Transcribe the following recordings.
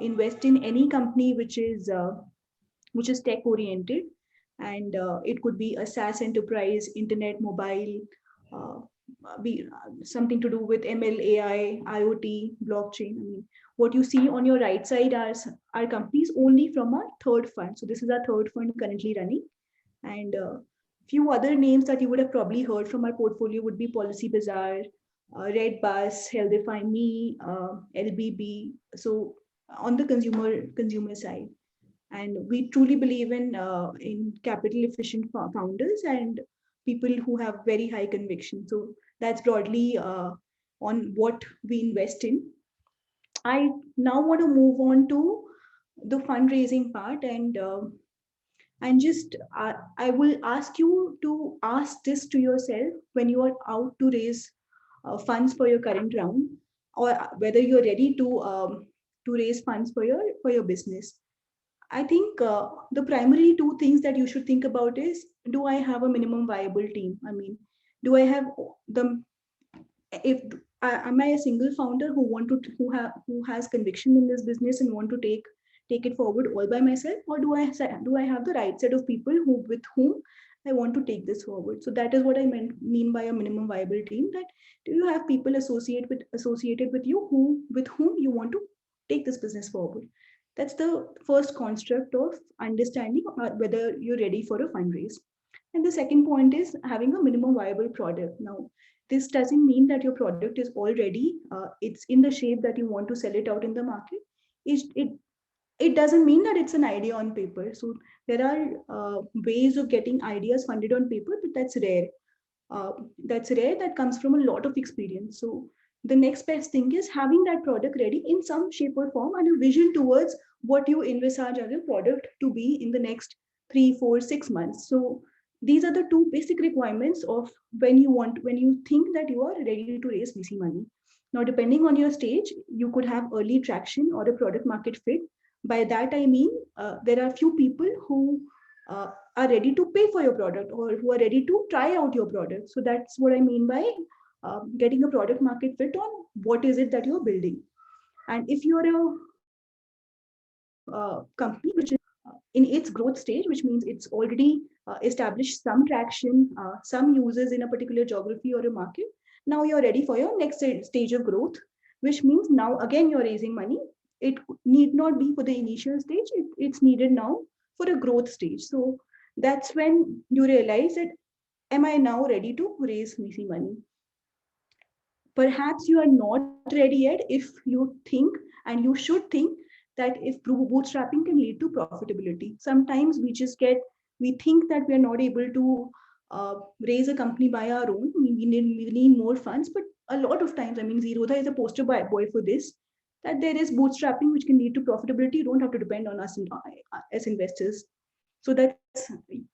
invest in any company which is tech oriented, and it could be a SaaS enterprise, internet, mobile, uh, be something to do with ML, AI, IoT, blockchain. I mean, what you see on your right side are companies only from our third fund. So this is our third fund currently running, and few other names that you would have probably heard from our portfolio would be Policy Bazaar, Red Bus, Healthify Me, LBB. So on the consumer side, and we truly believe in capital efficient founders and people who have very high conviction. So that's broadly on what we invest in. I now want to move on to the fundraising part, and just I will ask you to ask this to yourself when you are out to raise funds for your current round, or whether you're ready to raise funds for your business. I think the primary two things that you should think about is, do I have a minimum viable team? I mean, do I have the if am I a single founder who has conviction in this business and want to take it forward all by myself, or do I have the right set of people with whom I want to take this forward? So that is what I mean by a minimum viable team. That do you have people associated with you with whom you want to take this business forward? That's the first construct of understanding whether you're ready for a fundraise. And the second point is having a minimum viable product. Now, this doesn't mean that your product is already it's in the shape that you want to sell it out in the market. It doesn't mean that it's an idea on paper. So there are ways of getting ideas funded on paper, but that's rare. That's rare. That comes from a lot of experience. So the next best thing is having that product ready in some shape or form, and a vision towards what you envisage as a product to be in the next 3, 4, 6 months. So these are the two basic requirements of when you think that you are ready to raise VC money. Now, depending on your stage, you could have early traction or a product market fit. By that I mean there are few people who are ready to pay for your product, or who are ready to try out your product. So that's what I mean by getting a product market fit on what is it that you're building. And if you're a company which is in its growth stage, which means it's already established some traction, some users in a particular geography or a market, now you're ready for your next stage of growth, which means now again you're raising money. It need not be for the initial stage, it's needed now for a growth stage. So that's when you realize that, am I now ready to raise VC money? Perhaps you are not ready yet if you think, and you should think, that if bootstrapping can lead to profitability. Sometimes we think that we are not able to raise a company by our own. We need more funds, but a lot of times, I mean, Zerodha is a poster boy for this, that there is bootstrapping which can lead to profitability. You don't have to depend on us as investors. So that's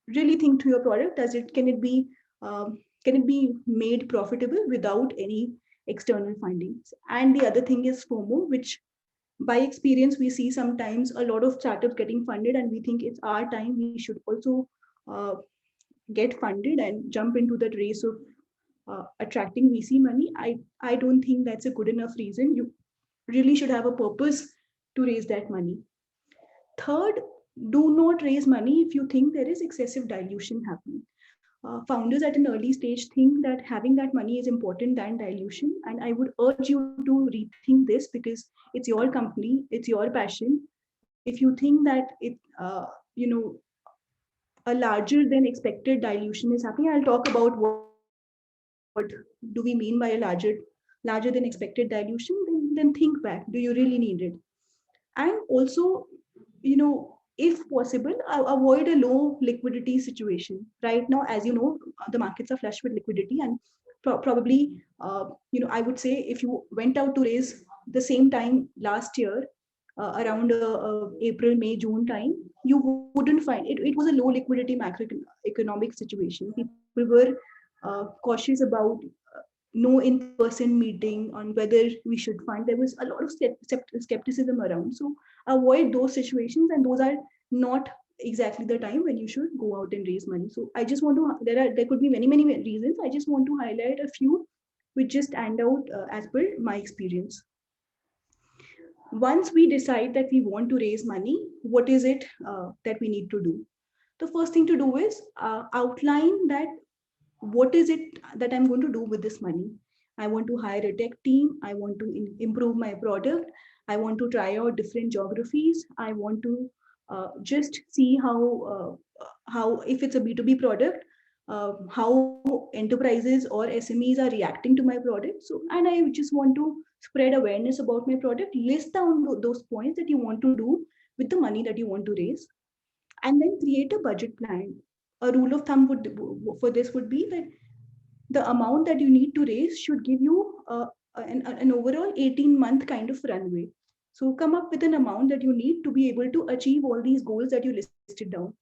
really think to your product. Can it be made profitable without any external findings? And the other thing is FOMO, which by experience we see sometimes a lot of startups getting funded, and we think it's our time, we should also uh, get funded and jump into that race of attracting VC money. I don't think that's a good enough reason. You really should have a purpose to raise that money. Third, do not raise money if you think there is excessive dilution happening. Founders at an early stage think that having that money is important than dilution, and I would urge you to rethink this, because it's your company, it's your passion. If you think that you know a larger than expected dilution is happening, I'll talk about what do we mean by a larger than expected dilution. Then think back, do you really need it? And also, if possible, avoid a low liquidity situation. Right now, as you know, the markets are flush with liquidity, and probably I would say, if you went out to raise the same time last year, around April, May, June time, you wouldn't find it was a low liquidity macroeconomic situation. People were cautious about no in-person meeting on whether we should fund. There was a lot of skepticism around. So avoid those situations, and those are not exactly the time when you should go out and raise money. So I just want to there could be many reasons. I just want to highlight a few which just stand out as per my experience. Once we decide that we want to raise money, what is it that we need to do? The first thing to do is outline that what is it that I'm going to do with this money. I want to hire a tech team. I want to improve my product. I want to try out different geographies. I want to just see how if it's a B2B product, how enterprises or SMEs are reacting to my product. So, and I just want to spread awareness about my product. List down those points that you want to do with the money that you want to raise, and then create a budget plan. A rule of thumb would for this would be that the amount that you need to raise should give you an overall 18-month kind of runway. So come up with an amount that you need to be able to achieve all these goals that you listed down,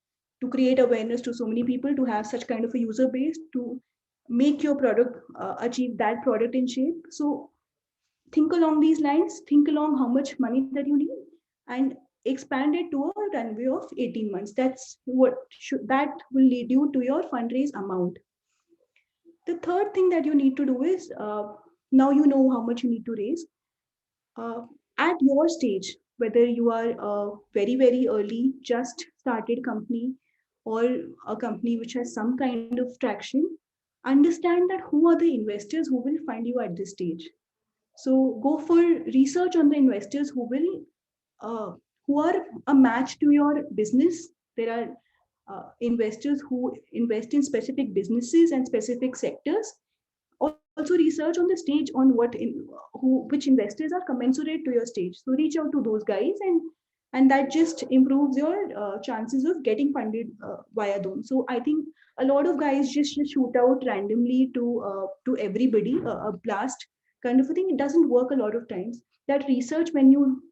to create awareness to so many people, to have such kind of a user base, to make your product achieve that product in shape. So think along these lines, think along how much money that you need, and expand it to a runway of 18 months. That's what that will lead you to your fundraise amount. The third thing that you need to do is, now you know how much you need to raise. Uh, at your stage, whether you are a very early, just started company, or a company which has some kind of traction, understand that who are the investors who will find you at this stage. So go for research on the investors uh, who are a match to your business. There are investors who invest in specific businesses and specific sectors. Also research on the stage on which investors are commensurate to your stage. So reach out to those guys, and that just improves your chances of getting funded via them. So I think a lot of guys just shoot out randomly to everybody, a blast kind of a thing. It doesn't work a lot of times. That research, when you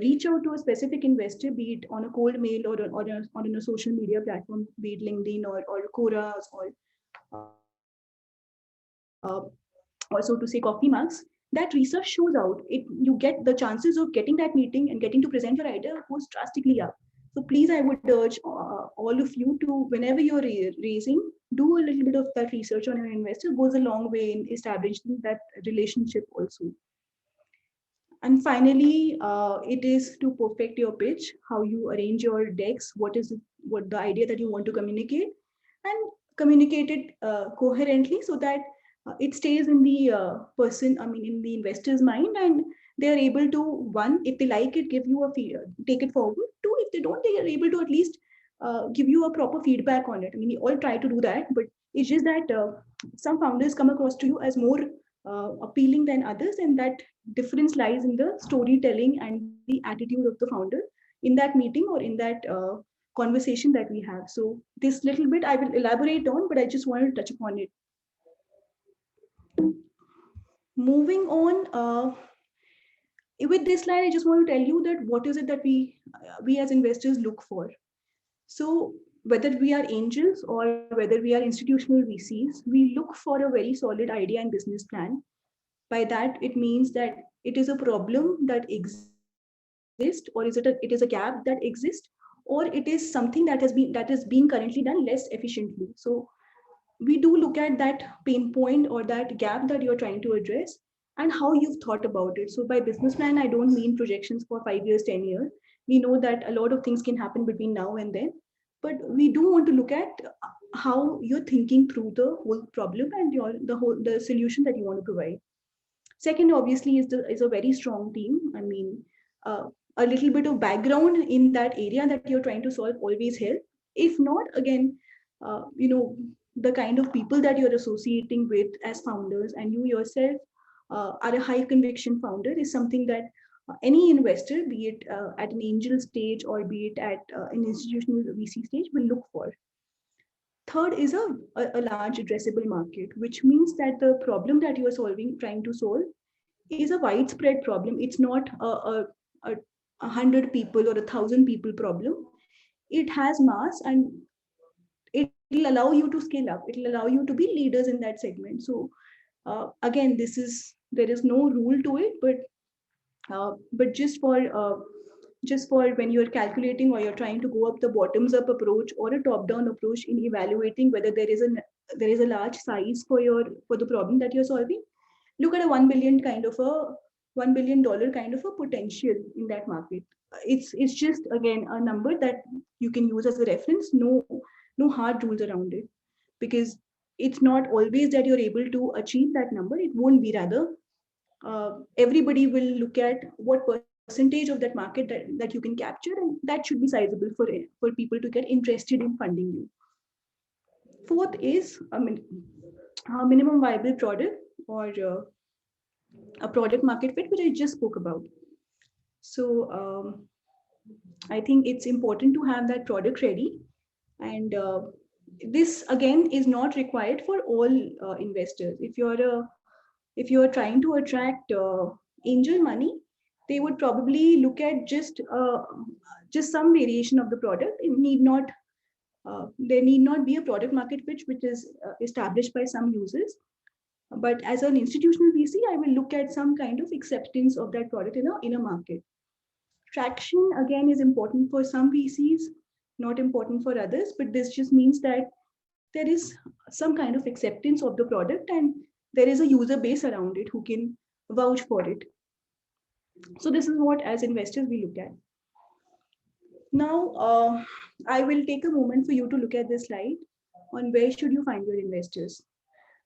reach out to a specific investor, be it on a cold mail or on a social media platform, be it LinkedIn or Quora or so to say Coffee Mugs, that research shows out. You get the chances of getting that meeting and getting to present your idea goes drastically up. So please, I would urge all of you to, whenever you're raising, do a little bit of that research on your investor. Goes a long way in establishing that relationship also. And finally, it is to perfect your pitch, how you arrange your decks, what the idea that you want to communicate, and communicate it coherently so that it stays in the in the investor's mind, and they are able to, one, if they like it, give you take it forward. Two, if they don't, they are able to at least give you a proper feedback on it. I mean, we all try to do that, but it's just that some founders come across to you as more appealing than others, and that difference lies in the storytelling and the attitude of the founder in that meeting or in that conversation that we have. So this little bit I will elaborate on, but I just wanted to touch upon it. Moving on, with this slide, I just want to tell you that what is it that we as investors look for. So whether we are angels or whether we are institutional VCs, we look for a very solid idea and business plan. By that, it means that it is a problem that exists, or it is a gap that exists, or it is something that is being currently done less efficiently. So we do look at that pain point or that gap that you're trying to address, and how you've thought about it. So by business plan, I don't mean projections for 5 years, 10 years. We know that a lot of things can happen between now and then, but we do want to look at how you're thinking through the whole problem and the solution that you want to provide. Second, obviously, is a very strong team. I mean, a little bit of background in that area that you're trying to solve always help. If not, again, you know, the kind of people that you're associating with as founders, and you yourself are a high conviction founder, is something that any investor, be it at an angel stage or be it at an institutional VC stage, will look for. Third is a large addressable market, which means that the problem that you are trying to solve, is a widespread problem. It's not a 100 people or 1,000 people problem. It has mass, and it'll allow you to scale up. It'll allow you to be leaders in that segment. So again, there is no rule to it, but just for when you're calculating or you're trying to go up the bottoms up approach or a top down approach in evaluating whether there is a large size for the problem that you're solving, look at a 1 billion kind of a $1 billion kind of a potential in that market. It's just again a number that you can use as a reference. No hard rules around it, because it's not always that you're able to achieve that number. It won't be, rather everybody will look at what percentage of that market that you can capture, and that should be sizable for people to get interested in funding you. Fourth is a minimum viable product, or a product market fit, which I just spoke about. So I think it's important to have that product ready, and this again is not required for all investors. If you're trying to attract angel money, they would probably look at just some variation of the product. It need not there need not be a product market fit which is established by some users. But as an institutional VC, I will look at some kind of acceptance of that product in a market. Traction again is important for some VCs, not important for others, but this just means that there is some kind of acceptance of the product, and there is a user base around it who can vouch for it. So this is what as investors we look at. Now, I will take a moment for you to look at this slide on where should you find your investors.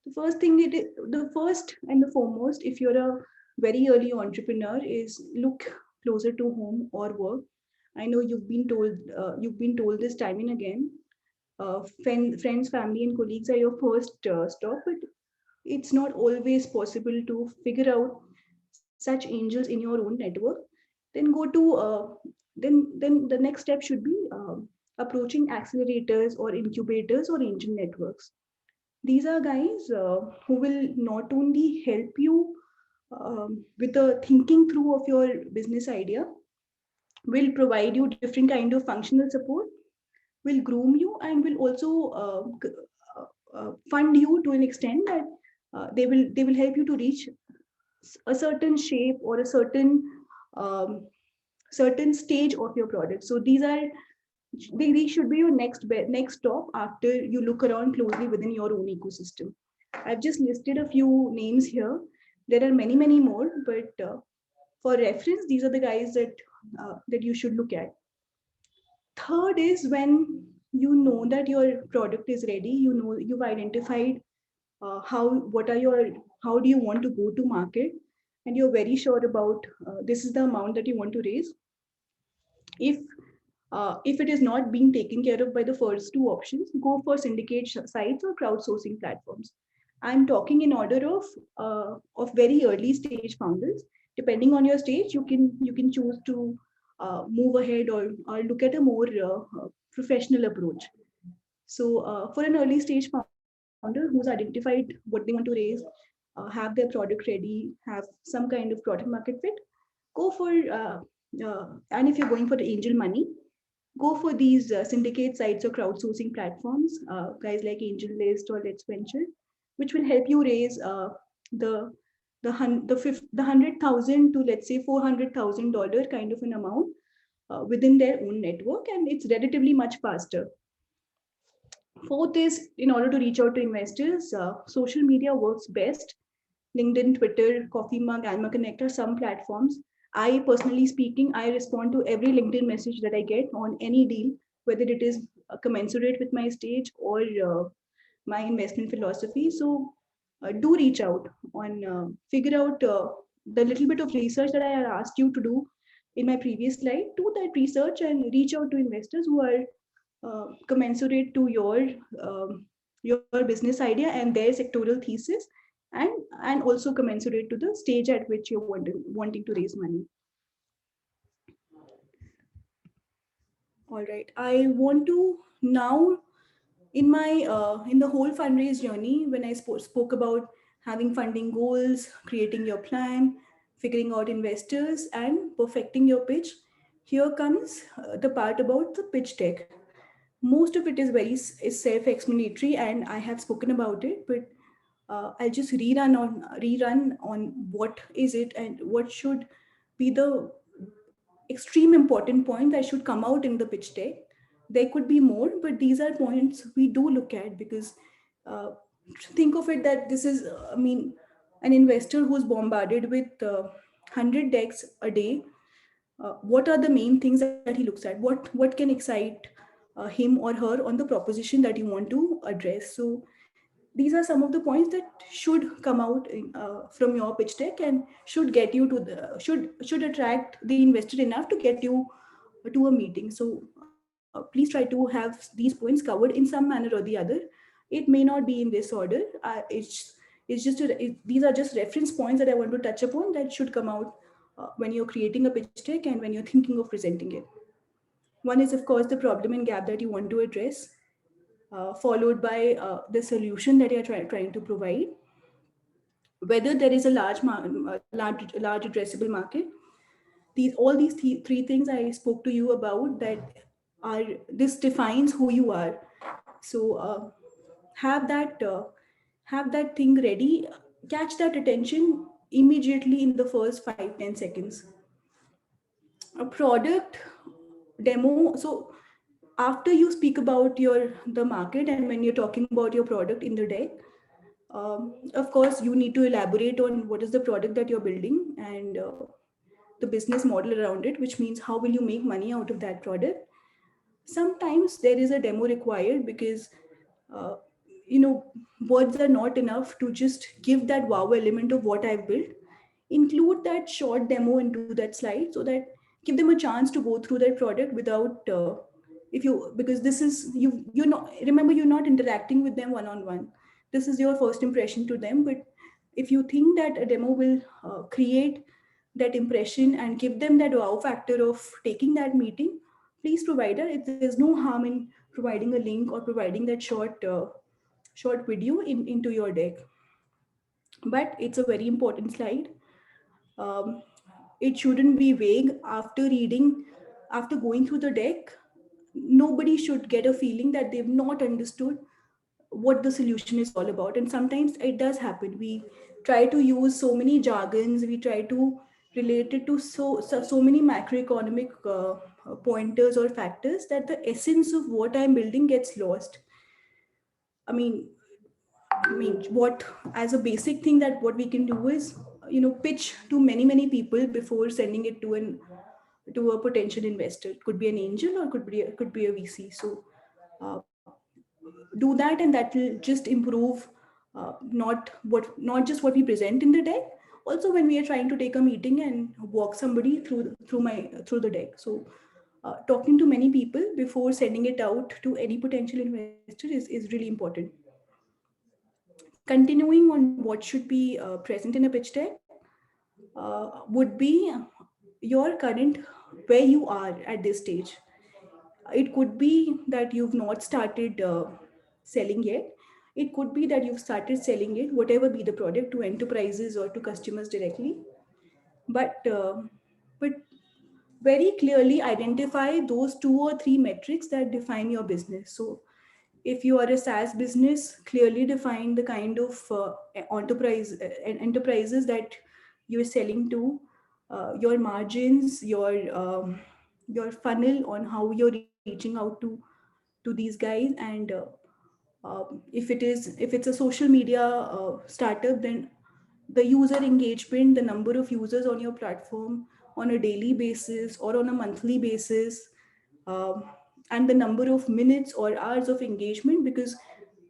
The first and the foremost, if you're a very early entrepreneur, is look closer to home or work. I know you've been told this time and again. Friends, family, and colleagues are your first stop, but it's not always possible to figure out such angels in your own network. Then go to then the next step should be approaching accelerators or incubators or angel networks. These are guys who will not only help you with the thinking through of your business idea, will provide you different kind of functional support, will groom you, and will also fund you to an extent that they will help you to reach a certain shape or a um, certain stage of your product. So these should be your next stop after you look around closely within your own ecosystem. I've just listed a few names here. There are many more, but for reference, these are the guys that you should look at. Third is when you know that your product is ready. You know you've identified how do you want to go to market, and you're very sure about this is the amount that you want to raise. If it is not being taken care of by the first two options, go for syndicate sites or crowdsourcing platforms. I'm talking in order of very early stage founders. Depending on your stage, you can choose to move ahead, or look at a more professional approach. So for an early stage founder who's identified what they want to raise, have their product ready, have some kind of product market fit, go for and if you're going for the angel money, go for these syndicate sites or crowdsourcing platforms, guys like AngelList or Let's Venture, which will help you raise the the 100,000 to, let's say, $400,000 kind of an amount within their own network, and it's relatively much faster. Fourth is, in order to reach out to investors, social media works best. LinkedIn, Twitter, Coffee Mug, Alma Connect are some platforms. I personally speaking, I respond to every LinkedIn message that I get on any deal, whether it is commensurate with my stage or my investment philosophy. So do reach out on figure out the little bit of research that I had asked you to do in my previous slide. Do that research and reach out to investors who are commensurate to your business idea and their sectoral thesis, and also commensurate to the stage at which you're wanting to raise money. All right, I want to now, in the whole fundraise journey, when I spoke about having funding goals, creating your plan, figuring out investors, and perfecting your pitch, here comes the part about the pitch deck. Most of it is self-explanatory, and I have spoken about it, but I'll just rerun on what is it and what should be the extreme important point that should come out in the pitch deck. There could be more, but these are points we do look at, because uh, think of it that this is, I mean, an investor who's bombarded with 100 decks a day, what are the main things that he looks at? What can excite him or her on the proposition that you want to address? So these are some of the points that should come out from your pitch deck and should get you to the should attract the investor enough to get you to a meeting. So please try to have these points covered in some manner or the other. It may not be in this order. These are just reference points that I want to touch upon that should come out when you're creating a pitch deck and when you're thinking of presenting it. One is, of course, the problem and gap that you want to address, followed by the solution that you're trying to provide, whether there is a large addressable market. Three things I spoke to you about that are this defines who you are. So have that have that thing ready, catch that attention immediately in the first 5-10 seconds. A product demo. So after you speak about the market and when you're talking about your product in the deck, of course you need to elaborate on what is the product that you're building and the business model around it, which means how will you make money out of that product. Sometimes there is a demo required because uh, you know words are not enough to just give that wow element of what I've built. Include that short demo into that slide so that give them a chance to go through that product without if you because this is you're not, remember, you're not interacting with them one on one. This is your first impression to them, but if you think that a demo will create that impression and give them that wow factor of taking that meeting, please provide it. There's no harm in providing a link or providing that short video into your deck. But it's a very important slide. um, it shouldn't be vague. After going through the deck, nobody should get a feeling that they've not understood what the solution is all about. And sometimes it does happen. We try to use so many jargons, we try to relate it to so many macroeconomic pointers or factors that the essence of what I'm building gets lost. I mean, what as a basic thing that what we can do is pitch to many people before sending it to a potential investor. It could be an angel or could be a VC. So uh, do that, and that will just improve not just what we present in the deck, also when we are trying to take a meeting and walk somebody through the deck. So talking to many people before sending it out to any potential investor is really important. Continuing on what should be present in a pitch deck would be your current where you are at this stage. It could be that you've not started selling yet. It could be that you've started selling it, whatever be the product, to enterprises or to customers directly. But uh, but very clearly identify those 2 or 3 metrics that define your business. So if you are a SaaS business, clearly define the kind of enterprises that you're selling to, your margins, your funnel on how you're reaching out to these guys, and if it's a social media startup, then the user engagement, the number of users on your platform on a daily basis or on a monthly basis, um, and the number of minutes or hours of engagement, because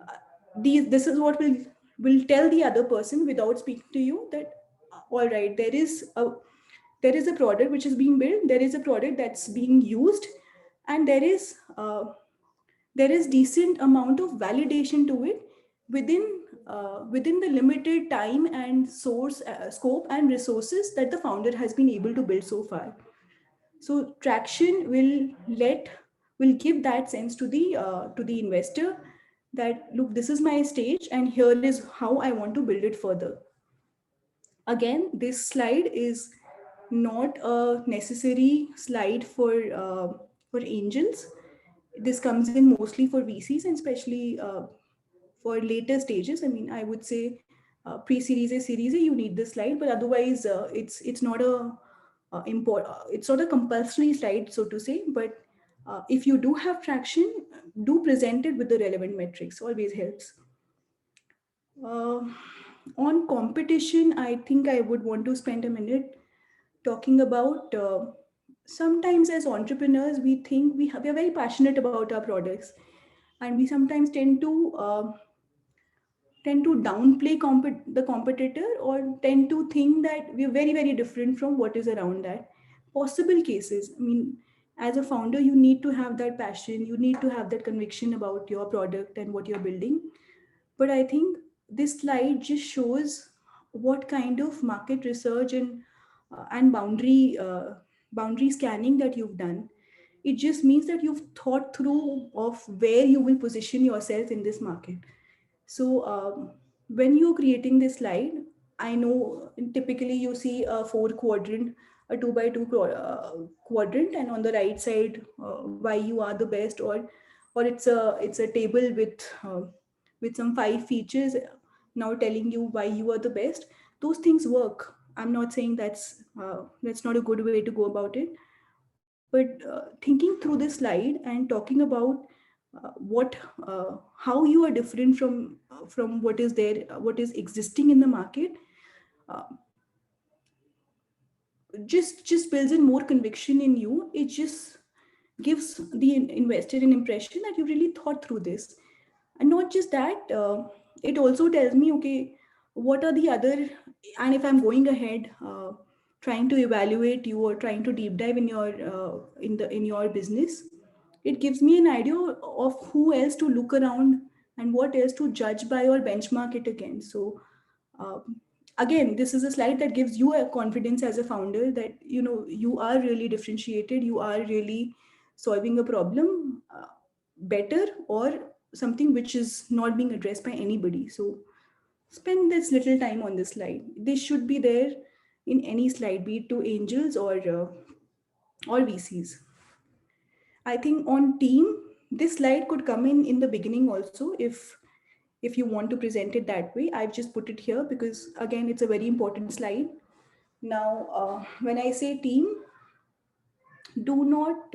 uh, this is what will tell the other person without speaking to you that all right, there is a product which is being built, there is a product that's being used, and there is decent amount of validation to it within the limited time and source scope and resources that the founder has been able to build so far. So traction will give that sense to the investor that look, this is my stage and here is how I want to build it further. Again, this slide is not a necessary slide for angels. This comes in mostly for VCs, and especially for later stages. I mean, I would say pre-series A, series A, you need this slide, but otherwise, it's not a it's not a compulsory slide, so to say. But if you do have traction, do present it with the relevant metrics. Always helps. Uh, on competition, I think I would want to spend a minute. talking about sometimes as entrepreneurs, we think we are very passionate about our products, and we sometimes tend to downplay the competitor, or tend to think that we're very, very different from what is around that. Possible cases. I mean, as a founder, you need to have that passion, you need to have that conviction about your product and what you're building. But I think this slide just shows what kind of market research and boundary scanning that you've done. It just means that you've thought through of where you will position yourself in this market. So when you're creating this slide, I know typically you see a four quadrant, a two by two quadrant, and on the right side, why you are the best, or it's a table with some five features now telling you why you are the best. Those things work. I'm not saying that's not a good way to go about it, but thinking through this slide and talking about what how you are different from what is there, what is existing in the market, uh, just builds in more conviction in you. It just gives the investor an impression that you really thought through this. And not just that, it also tells me, okay, what are the other, and if I'm going ahead trying to evaluate you or trying to deep dive in your business, it gives me an idea of who else to look around and what else to judge by or benchmark it against. So again, this is a slide that gives you a confidence as a founder that you are really differentiated, you are really solving a problem better, or something which is not being addressed by anybody. So spend this little time on this slide. This should be there in any slide, be it to angels or VCs. I think on team, this slide could come in the beginning also, if you want to present it that way. I've just put it here because again, it's a very important slide. Now, when I say team, do not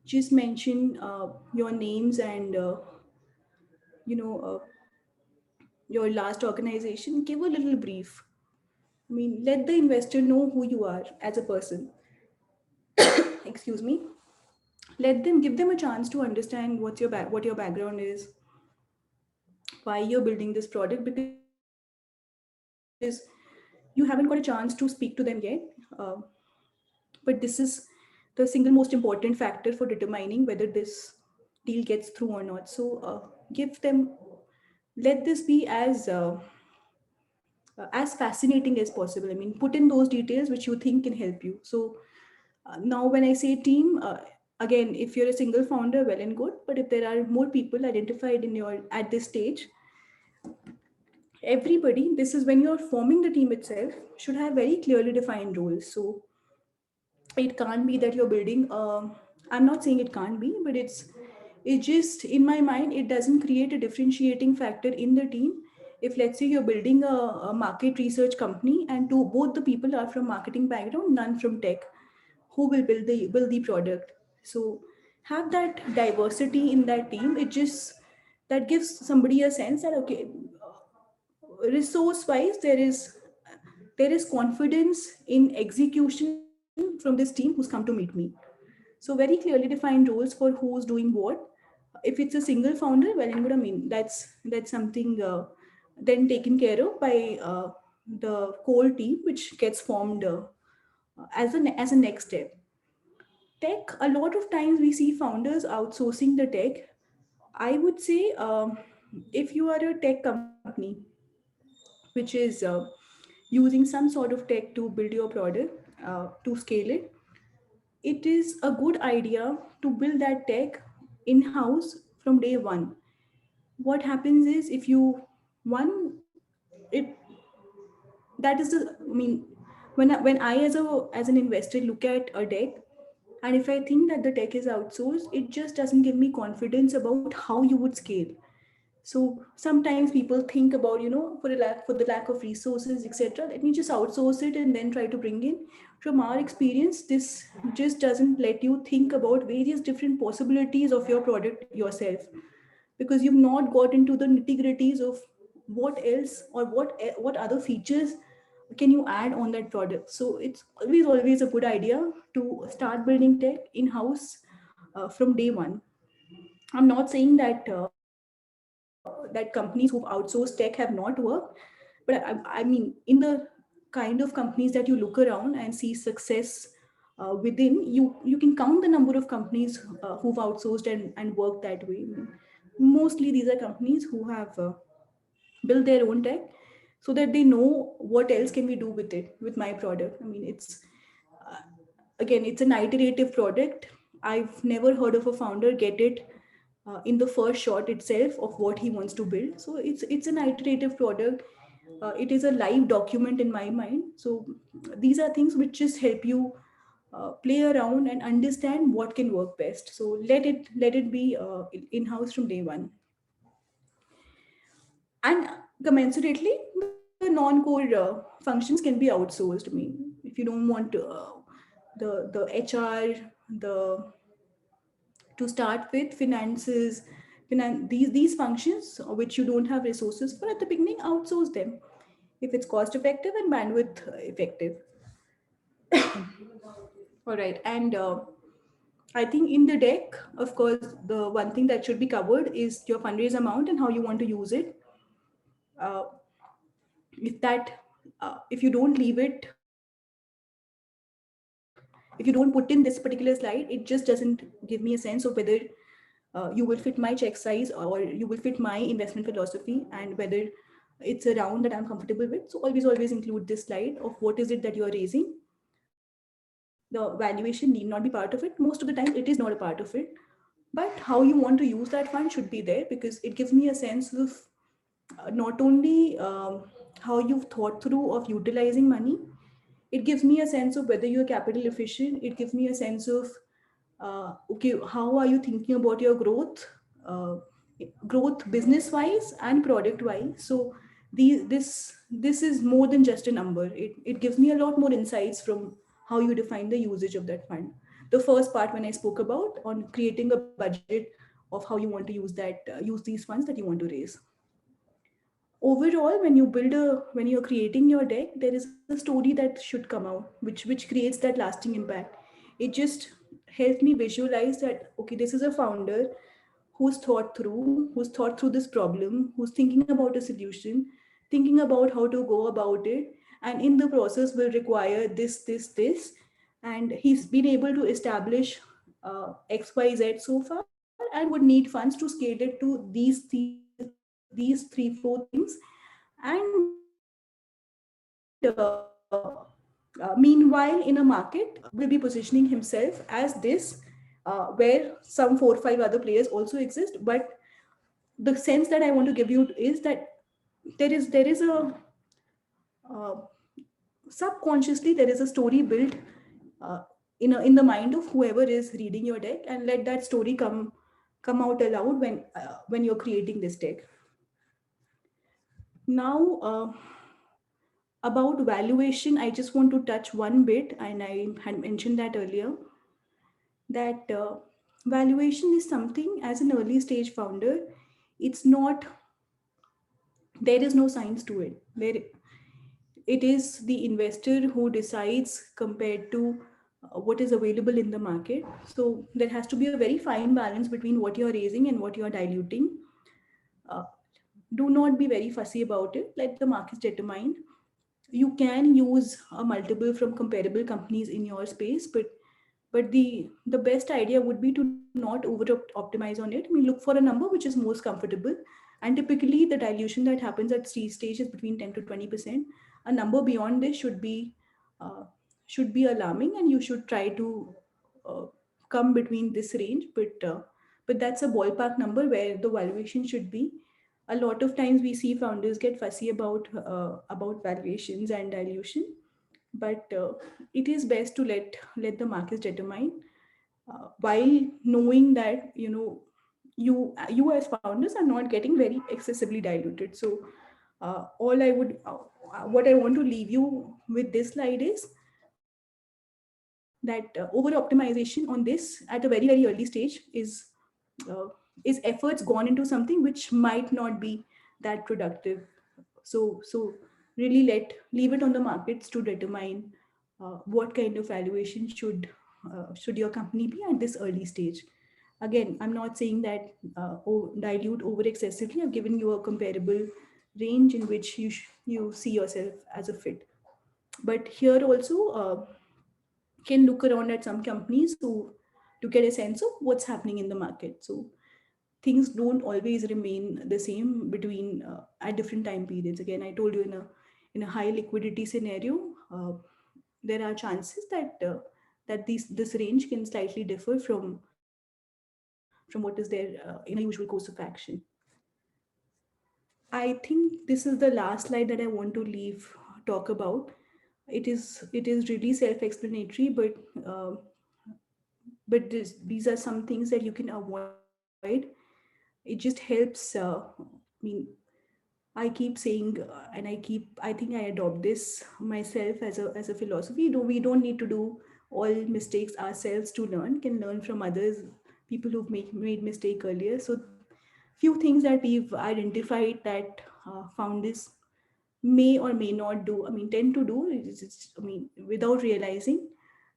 just mention your names and you know your last organization. Give a little brief. I mean, let the investor know who you are as a person. Excuse me. Let them give them a chance to understand what your background is, why you're building this product, because you haven't got a chance to speak to them yet. But this is the single most important factor for determining whether this deal gets through or not. So give them, let this be as fascinating as possible. I mean, put in those details which you think can help you. So now when I say team, again, if you're a single founder, well and good. But if there are more people identified in your at this stage, everybody, this is when you're forming the team itself, should have very clearly defined roles. So it can't be that you're building I'm not saying it can't be, but it just, in my mind, it doesn't create a differentiating factor in the team. If let's say you're building a market research company and both the people are from marketing background, none from tech, who will build the product? So have that diversity in that team. It just, that gives somebody a sense that, okay, resource wise, there is confidence in execution from this team who's come to meet me. So very clearly defined roles for who's doing what. If it's a single founder, well and good. I mean, that's something then taken care of by the core team, which gets formed as a next step. Tech, a lot of times we see founders outsourcing the tech. I would say, if you are a tech company which is using some sort of tech to build your product, to scale it, it is a good idea to build that tech in house from day one. What happens is, if you one it that is the I mean, when I as an investor look at a tech, and if I think that the tech is outsourced, it just doesn't give me confidence about how you would scale. So sometimes people think about, for the lack of resources, etc., let me just outsource it and then try to bring in. From our experience, this just doesn't let you think about various different possibilities of your product yourself, because you've not got into the nitty gritties of what else, or what other features can you add on that product? So it's always a good idea to start building tech in house from day one. I'm not saying that that companies who've outsourced tech have not worked, but I mean, in the kind of companies that you look around and see success within, you can count the number of companies who've outsourced and worked that way. Mostly these are companies who have build their own tech so that they know what else can we do with it, with my product. I mean, it's uh, again, it's an iterative product. I've never heard of a founder get it in the first shot itself of what he wants to build. So it's an iterative product. It is a live document in my mind. So these are things which just help you play around and understand what can work best. So let it be in house from day one. And commensurately, the non-core functions can be outsourced. I mean, if you don't want the HR, the to start with finances, these functions which you don't have resources for at the beginning, outsource them if it's cost effective and bandwidth effective. All right, and I think in the deck, of course, the one thing that should be covered is your fundraise amount and how you want to use it. Uh, if that if you don't leave it, if you don't put in this particular slide, it just doesn't give me a sense of whether you will fit my check size or you will fit my investment philosophy, and whether it's a round that I'm comfortable with. So always include this slide of what is it that you are raising. The valuation need not be part of it. Most of the time it is not a part of it, but how you want to use that fund should be there, because it gives me a sense of not only how you've thought through of utilizing money. It gives me a sense of whether you're capital efficient. It gives me a sense of okay, how are you thinking about your uh, growth business wise and product wise. So this is more than just a number. It gives me a lot more insights from how you define the usage of that fund. The first part when I spoke about on creating a budget of how you want to use these funds that you want to raise. Overall, when you're creating your deck, there is a story that should come out which creates that lasting impact. It just helps me visualize that okay, this is a founder who's thought through this problem, who's thinking about a solution, thinking about how to go about it, and in the process will require this, and he's been able to establish XYZ so far, and would need funds to scale it to these 3-4 things. And meanwhile, in a market, will be positioning himself as this, where some 4 or 5 other players also exist. But the sense that I want to give you is that there is a uh, subconsciously there is a story built uh, in the mind of whoever is reading your deck, and let that story come out aloud when you're creating this deck. Now, about valuation, I just want to touch one bit, and I had mentioned that earlier, that valuation is something as an early stage founder, it's not, there is no science to it. It is the investor who decides compared to what is available in the market. So there has to be a very fine balance between what you're raising and what you're diluting. Uh, do not be very fussy about it. Let the markets determine. You can use a multiple from comparable companies in your space, but the best idea would be to not over optimize on it. I mean, look for a number which is most comfortable, and typically the dilution that happens at stage is between 10 to 20%. A number beyond this uh, should be alarming, and you should try to uh, come between this range. But that's a ballpark number where the valuation should be. A lot of times we see founders get fussy about valuations and dilution, but it is best to let the markets determine, while knowing that you as founders are not getting very excessively diluted. So all I would what I want to leave you with this slide is that over optimization on this at a very early stage uh, is efforts gone into something which might not be that productive. So really leave it on the markets to determine what kind of valuation should your company be at this early stage. Again, I'm not saying that dilute over excessively. I've given you a comparable range in which you see yourself as a fit. But here also, can look around at some companies to get a sense of what's happening in the market. So things don't always remain the same between at different time periods. Again, I told you, in a high liquidity scenario, there are chances that this range can slightly differ from what is there in a usual course of action. I think this is the last slide that I want to leave talk about. It is really self-explanatory, but these are some things that you can avoid. It just helps. I mean, I keep saying, I think I adopt this myself as a philosophy. We don't need to do all mistakes ourselves to learn. Can learn from others, people who've made mistake earlier. So few things that we've identified that founders may or may not do. I mean, tend to do. Without realizing,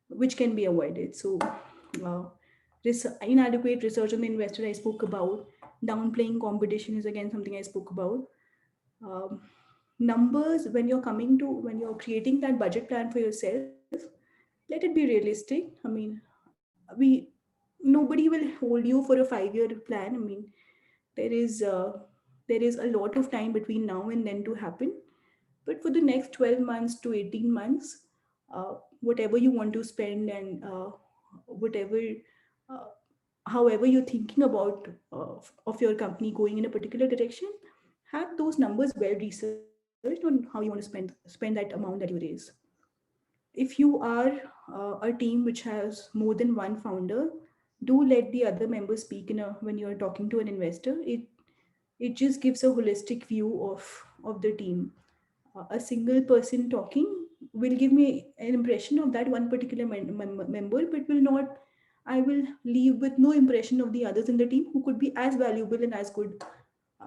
which can be avoided. So, inadequate research on the investor I spoke about. Downplaying competition is again something I spoke about. um, Numbers, when you're creating that budget plan for yourself, let it be realistic. I mean, we nobody will hold you for a 5-year plan. I mean, there is there is a lot of time between now and then to happen. But for the next 12 months to 18 months, whatever you want to spend, and whatever uh, however you're thinking about of your company going in a particular direction, have those numbers well researched on how you want to spend that amount that you raise. If you are a team which has more than one founder, do let the other members speak when you're talking to an investor. It just gives a holistic view of the team. A single person talking will give me an impression of that one particular member, but will not. I will leave with no impression of the others in the team who could be as valuable and as good,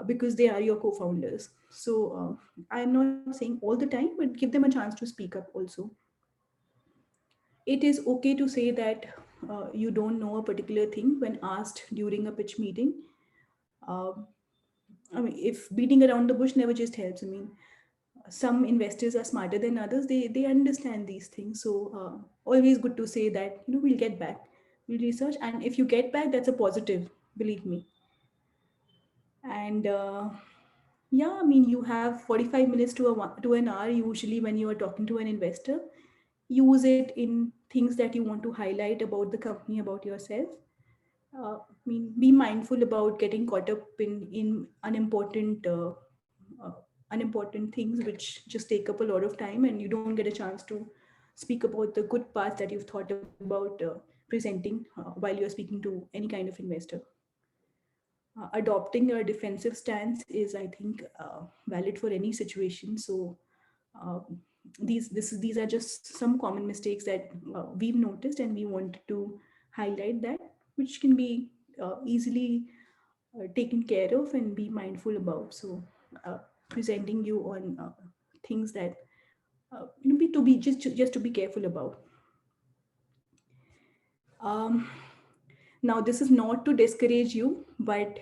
because they are your co-founders. So I'm not saying all the time, but give them a chance to speak up also. It is okay to say that you don't know a particular thing when asked during a pitch meeting. Um I mean, if beating around the bush never just helps. I mean, some investors are smarter than others. They understand these things. So always good to say that, we'll get back, we'll research, and if you get back, that's a positive, believe me. And yeah, I mean, you have 45 minutes to an hour usually when you are talking to an investor. Use it in things that you want to highlight about the company, about yourself. I mean, be mindful about getting caught up in unimportant things which just take up a lot of time, and you don't get a chance to speak about the good parts that you've thought about presenting while you're speaking to any kind of investor. Adopting a defensive stance is, I think, valid for any situation. So uh, these are just some common mistakes that we've noticed, and we wanted to highlight that, which can be easily taken care of and be mindful about. So presenting you on things that be to be just to be careful about. um, Now, this is not to discourage you, but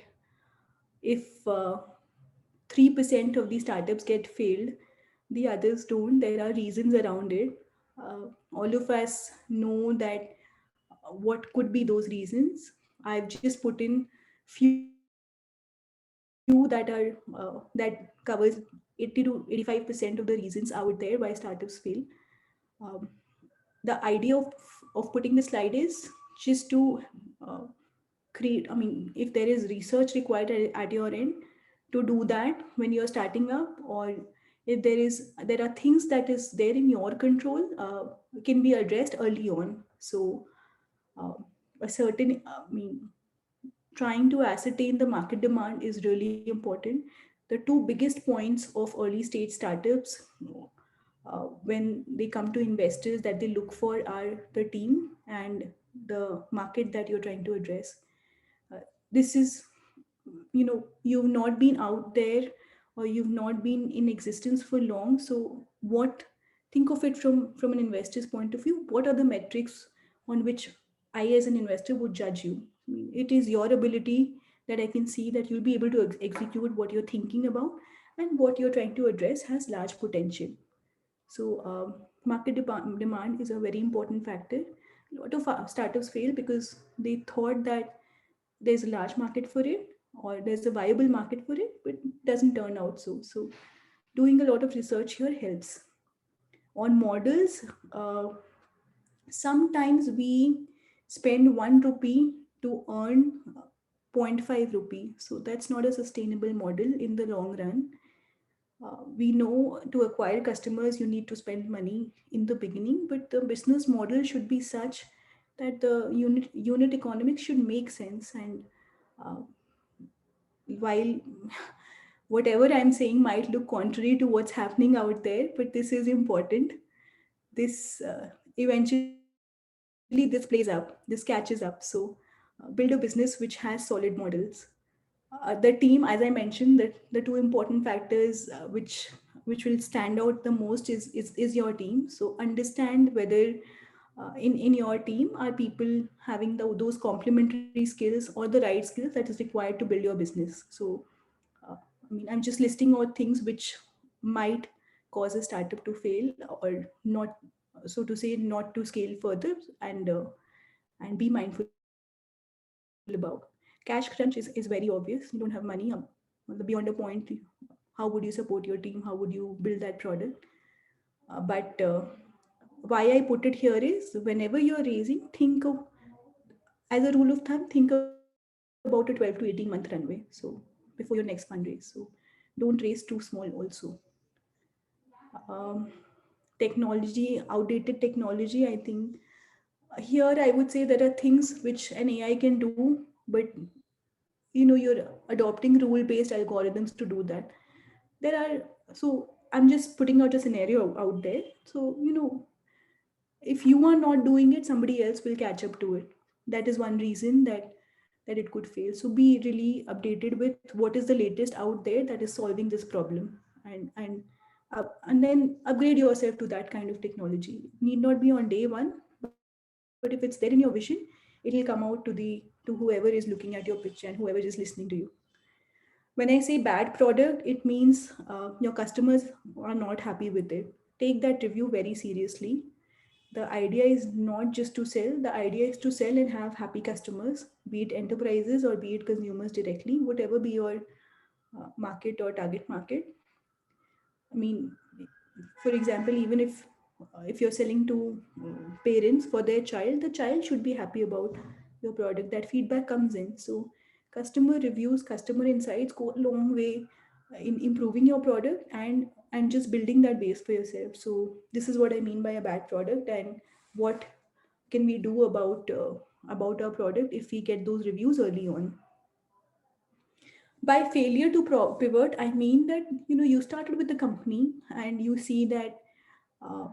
if 3% of the startups get failed, the others don't. There are reasons around it. All of us know that what could be those reasons. I've just put in few that covers 80 to 85% of the reasons out there why startups fail. Um, the idea of putting the slide is just to uh, create. I mean, if there is research required at your end to do that when you're starting up, or if there are things that is there in your control, can be addressed early on. So uh, a certain I mean, trying to ascertain the market demand is really important. The two biggest points of early stage startups, when they come to investors, that they look for are the team and the market that you're trying to address. This is, you've not been out there or you've not been in existence for long. So what, think of it from an investor's point of view, what are the metrics on which I as an investor would judge you? I mean, it is your ability that I can see that you'll be able to execute what you're thinking about, and what you're trying to address has large potential. So market demand is a very important factor. A lot of startups fail because they thought that there's a large market for it, or there's a viable market for it, but it doesn't turn out so. So doing a lot of research here helps. On models, uh, sometimes we spend 1 rupee to earn zero point 0.5 rupee. So that's not a sustainable model in the long run. We know to acquire customers, you need to spend money in the beginning, but the business model should be such that the unit economics should make sense. And uh, while whatever I'm saying might look contrary to what's happening out there, but this is important. This eventually this plays up, this catches up. So build a business which has solid models. The team, as I mentioned, that the two important factors which will stand out the most is your team. So understand whether in your team are people having those complementary skills or the right skills that is required to build your business. So I mean, I'm just listing out things which might cause a startup to fail, or not, so to say, not to scale further, and be mindful about. Cash crunch is very obvious. You don't have money. Beyond a point, how would you support your team? How would you build that product? But why I put it here is, whenever you're raising, think of, as a rule of thumb, think about a 12 to 18 month runway. So before your next fundraise. So don't raise too small also. Um, Technology, outdated technology, I think here I would say there are things which an AI can do, but you're adopting rule based algorithms to do that. There are, so I'm just putting out a scenario out there. So if you are not doing it, somebody else will catch up to it. That is one reason that it could fail. So be really updated with what is the latest out there that is solving this problem, and then upgrade yourself to that kind of technology. Need not be on day one, but if it's there in your vision, it will come out to whoever is looking at your pitch and whoever is listening to you. When I say bad product, it means your customers are not happy with it. Take that review very seriously. The idea is not just to sell, the idea is to sell and have happy customers, be it enterprises or be it consumers directly, whatever be your market or target market. I mean, for example, even if you're selling to parents for their child, the child should be happy about your product. That feedback comes in. So customer reviews, customer insights go a long way in improving your product, and just building that base for yourself. So this is what I mean by a bad product, and what can we do about our product if we get those reviews early on. By failure to pivot, I mean that you started with the company and you see that uh,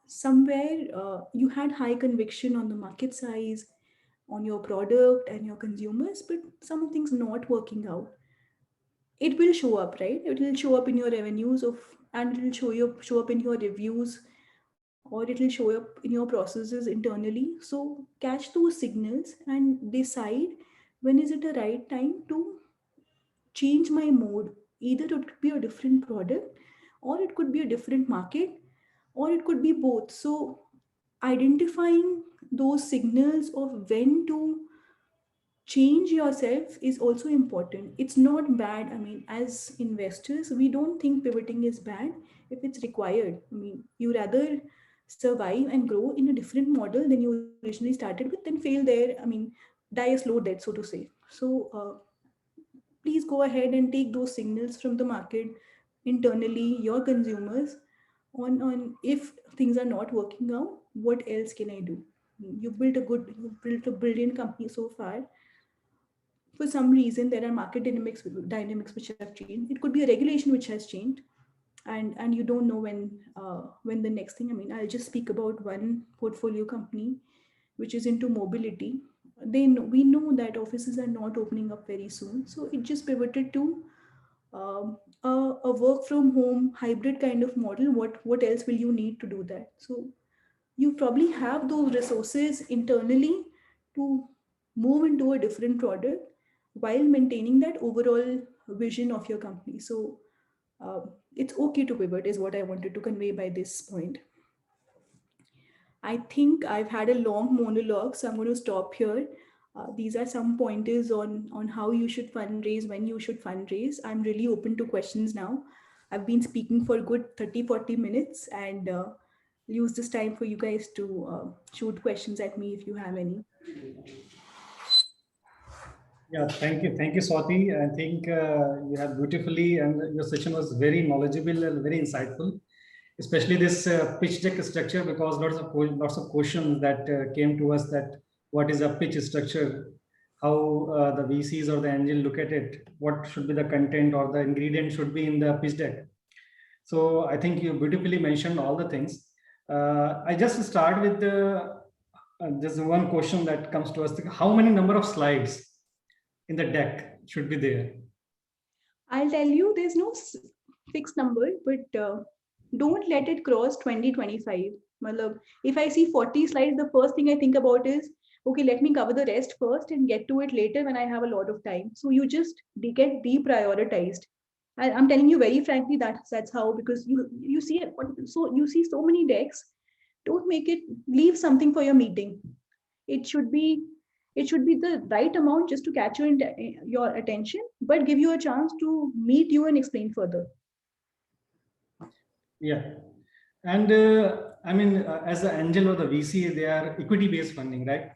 somewhere you had high conviction on the market size, on your product and your consumers, but something's not working out. It will show up, right? It will show up in your revenues of, and it will show up in your reviews, or it will show up in your processes internally. So catch those signals and decide when is it the right time to change my mode. Either it could be a different product, or it could be a different market, or it could be both. So identifying those signals of when to change yourself is also important. It's not bad. I mean, as investors, we don't think pivoting is bad if it's required. I mean, you rather survive and grow in a different model than you originally started with, than fail there. I mean, die a slow death, so to say. So please go ahead and take those signals from the market, internally, your consumers, on if things are not working out, what else can I do? You built a brilliant company so far. For some reason there are market dynamics which have changed. It could be a regulation which has changed, and you don't know when the next thing. I mean, I'll just speak about one portfolio company which is into mobility. We know that offices are not opening up very soon, so it just pivoted to a work from home hybrid kind of model, what else will you need to do that? So you probably have those resources internally to move into a different product while maintaining that overall vision of your company. So it's okay to pivot is what I wanted to convey by this point. I think I've had a long monologue, so I'm going to stop here. These are some pointers on how you should fundraise, when you should fundraise. I'm really open to questions now. I've been speaking for a good 30-40 minutes, and use this time for you guys to shoot questions at me if you have any. Yeah, thank you, Swati. I think you have beautifully, and your session was very knowledgeable and very insightful, especially this pitch deck structure, because lots of questions that came to us, that what is a pitch structure, how the VCs or the angel look at it, what should be the content or the ingredient should be in the pitch deck. So I think you beautifully mentioned all the things. I just start with there's one question that comes to us: how many number of slides in the deck should be there? I'll tell you, there's no fixed number, but don't let it cross 20-25. Matlab, if I see 40 slides, the first thing I think about is, okay, let me cover the rest first and get to it later when I have a lot of time. So you just they get deprioritized. I'm telling you very frankly that's how, because you see it, so you see so many decks. Don't make it, leave something for your meeting. It should be it should be the right amount just to catch your attention, but give you a chance to meet you and explain further. Yeah. And I mean, as the angel or the VC, they are equity based funding, right?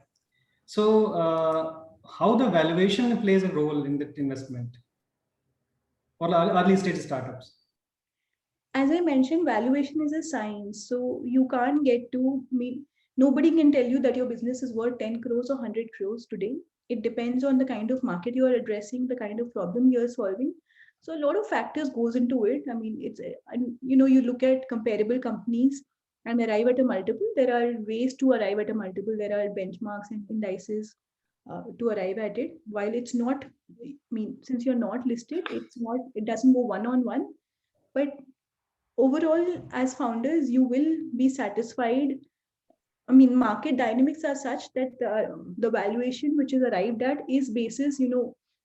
So, how the valuation plays a role in that investment for early stage startups? As I mentioned, valuation is a science. So you can't get to me. Nobody can tell you that your business is worth 10 crores or 100 crores today. It depends on the kind of market you are addressing, the kind of problem you're solving. So a lot of factors goes into it. I mean, and you look at comparable companies and arrive at a multiple. There are ways to arrive at a multiple. There are benchmarks and indices to arrive at it. While it's not, I mean, since you're not listed, it doesn't go one on one. But overall, as founders, you will be satisfied. I mean, market dynamics are such that the valuation which is arrived at is basis,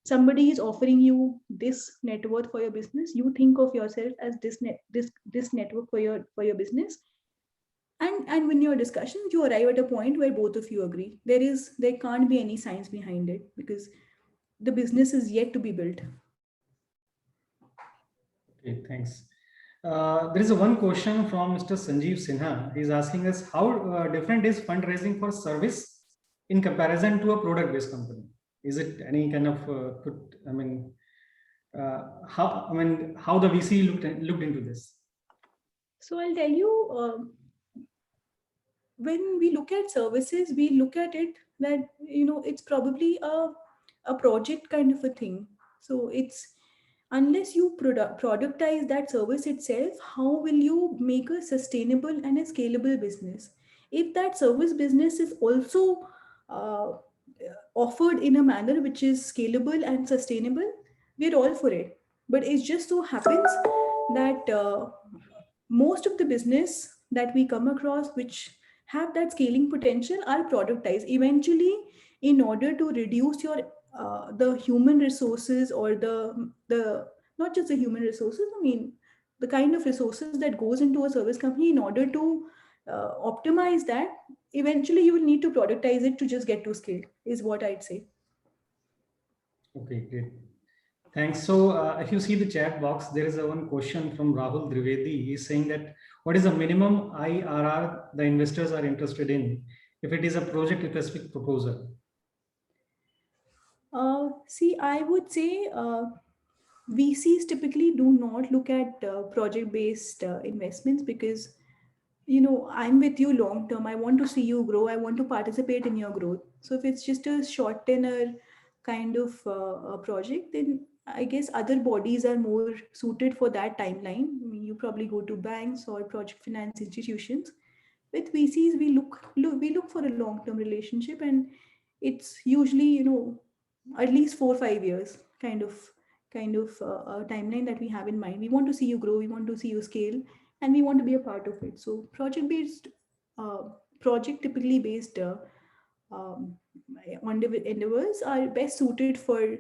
somebody is offering you this net worth for your business. You think of yourself as this network for your business. And when your discussions, you arrive at a point where both of you agree. There can't be any science behind it, because the business is yet to be built. Okay, thanks. There is a one question from Mr. Sanjeev Sinha. He's asking us how different is fundraising for service in comparison to a product-based company? Is it any kind of I mean, how the VC looked into this? So I'll tell you, when we look at services, we look at it that it's probably a project kind of a thing. So it's, unless you productize that service itself, how will you make a sustainable and a scalable business? If that service business is also uh, offered in a manner which is scalable and sustainable, we're all for it. But it just so happens that most of the business that we come across which have that scaling potential are productized eventually, in order to reduce your the human resources, or the not just the human resources, I mean the kind of resources that goes into a service company. In order to optimize that, eventually you will need to productize it to just get to scale, is what I'd say. Okay, great. Thanks. So, if you see the chat box, there is a one question from Rahul Trivedi. He's saying that what is the minimum IRR the investors are interested in if it is a project-specific proposal? See, I would say VCs typically do not look at project-based investments, because I'm with you long term. I want to see you grow. I want to participate in your growth. So if it's just a short tenor kind of a project, then I guess other bodies are more suited for that timeline. I mean, you probably go to banks or project finance institutions. With VCs, we look for a long term relationship, and it's usually at least 4 or 5 years kind of kind of a timeline that we have in mind. We want to see you grow, we want to see you scale, and we want to be a part of it. So uh, project typically based um, endeavors are best suited for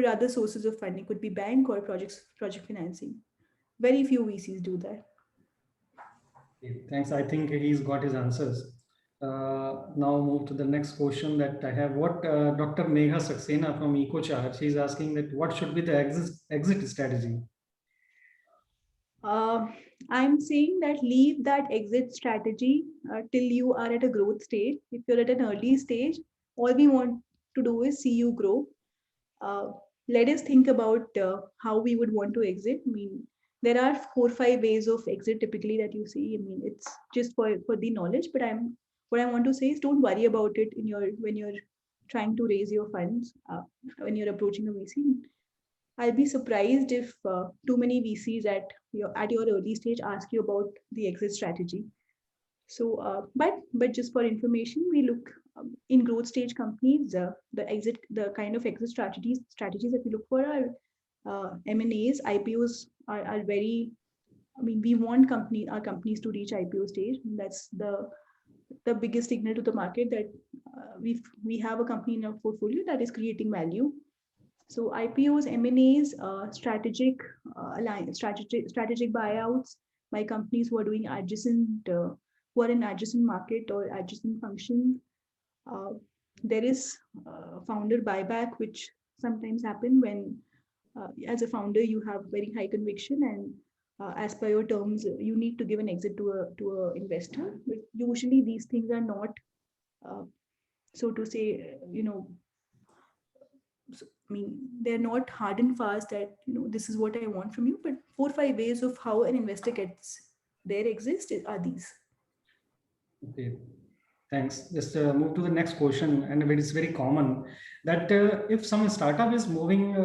other sources of funding. Could be bank or project financing. Very few VCs do that. Okay, thanks. I think he's got his answers. Now move to the next question that I have. What Dr. Megha Saxena from EcoCharge, she's asking that what should be the exit strategy? Uh, I'm saying that leave that exit strategy till you are at a growth stage. If you're at an early stage, all we want to do is see you grow. Uh, Let us think about how we would want to exit. I mean, there are 4 or 5 ways of exit typically that you see. I mean, it's just for the knowledge, but what I want to say is don't worry about it in your when you're trying to raise your funds when you're approaching a VC. I'll be surprised if too many VCs at your early stage ask you about the exit strategy. So, but just for information, we look in growth stage companies. The kind of exit strategies that we look for are M&As, IPOs are very. I mean, we want our companies to reach IPO stage. That's the biggest signal to the market that we have a company in our portfolio that is creating value. So IPOs, M&As, strategic buyouts by companies who are in adjacent market or adjacent function. Uh, there is founder buyback, which sometimes happen when, as a founder, you have very high conviction and as per your terms, you need to give an exit to a investor. But usually these things are not, uh, so to say, so, I mean, they're not hard and fast that, this is what I want from you, but 4 or 5 ways of how an investor gets their exist are these. Okay, thanks. Just move to the next question, and it is very common that if some startup is moving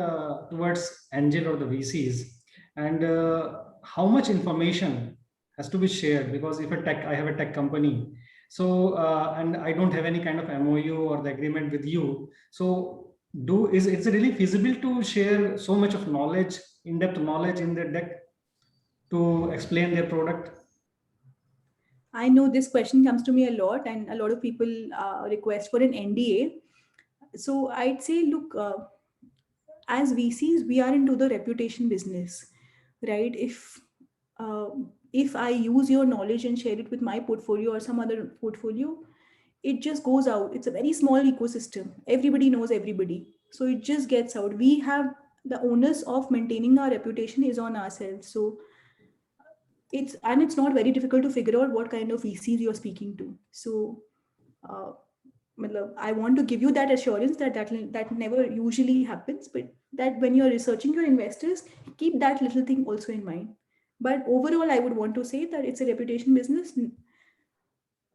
towards angel or the VCs, and how much information has to be shared? Because if I have a tech company, so and I don't have any kind of MOU or the agreement with you, so is it really feasible to share so much of knowledge, in-depth knowledge in the deck to explain their product? I know this question comes to me a lot, and a lot of people request for an NDA. So I'd say, look, as VCs, we are into the reputation business, right? Uh, if I use your knowledge and share it with my portfolio or some other portfolio, it just goes out. It's a very small ecosystem. Everybody knows everybody, so it just gets out. We have the onus of maintaining our reputation is on ourselves. So it's not very difficult to figure out what kind of VCs you're speaking to. So uh, I want to give you that assurance that never usually happens, but that when you're researching your investors, keep that little thing also in mind. But overall, I would want to say that it's a reputation business.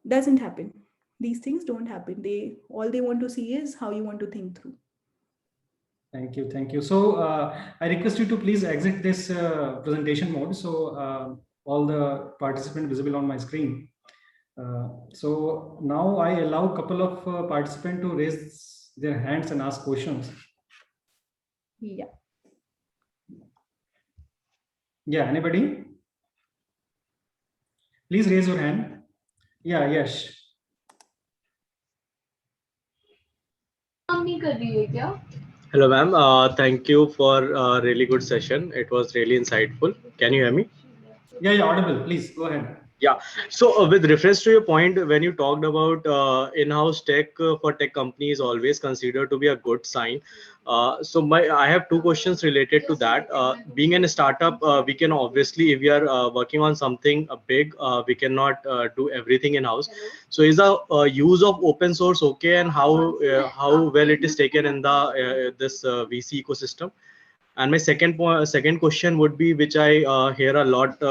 Doesn't happen. These things don't happen. They want to see is how you want to think through. Thank you, thank you. So I request you to please exit this presentation mode. So all the participants visible on my screen. So now I allow a couple of participants to raise their hands and ask questions. Yeah. Yeah, anybody? Please raise your hand. Yeah, yes. Hello, ma'am. Thank you for a really good session. It was really insightful. Can you hear me? Yeah, audible. Please go ahead. Yeah. So with reference to your point, when you talked about in-house tech for tech companies always considered to be a good sign. I have two questions related to that. Being in a startup, we can obviously, if we are working on something big, we cannot do everything in-house. So is the use of open source okay, and how well it is taken in the this VC ecosystem? And my second question would be, which I hear a lot,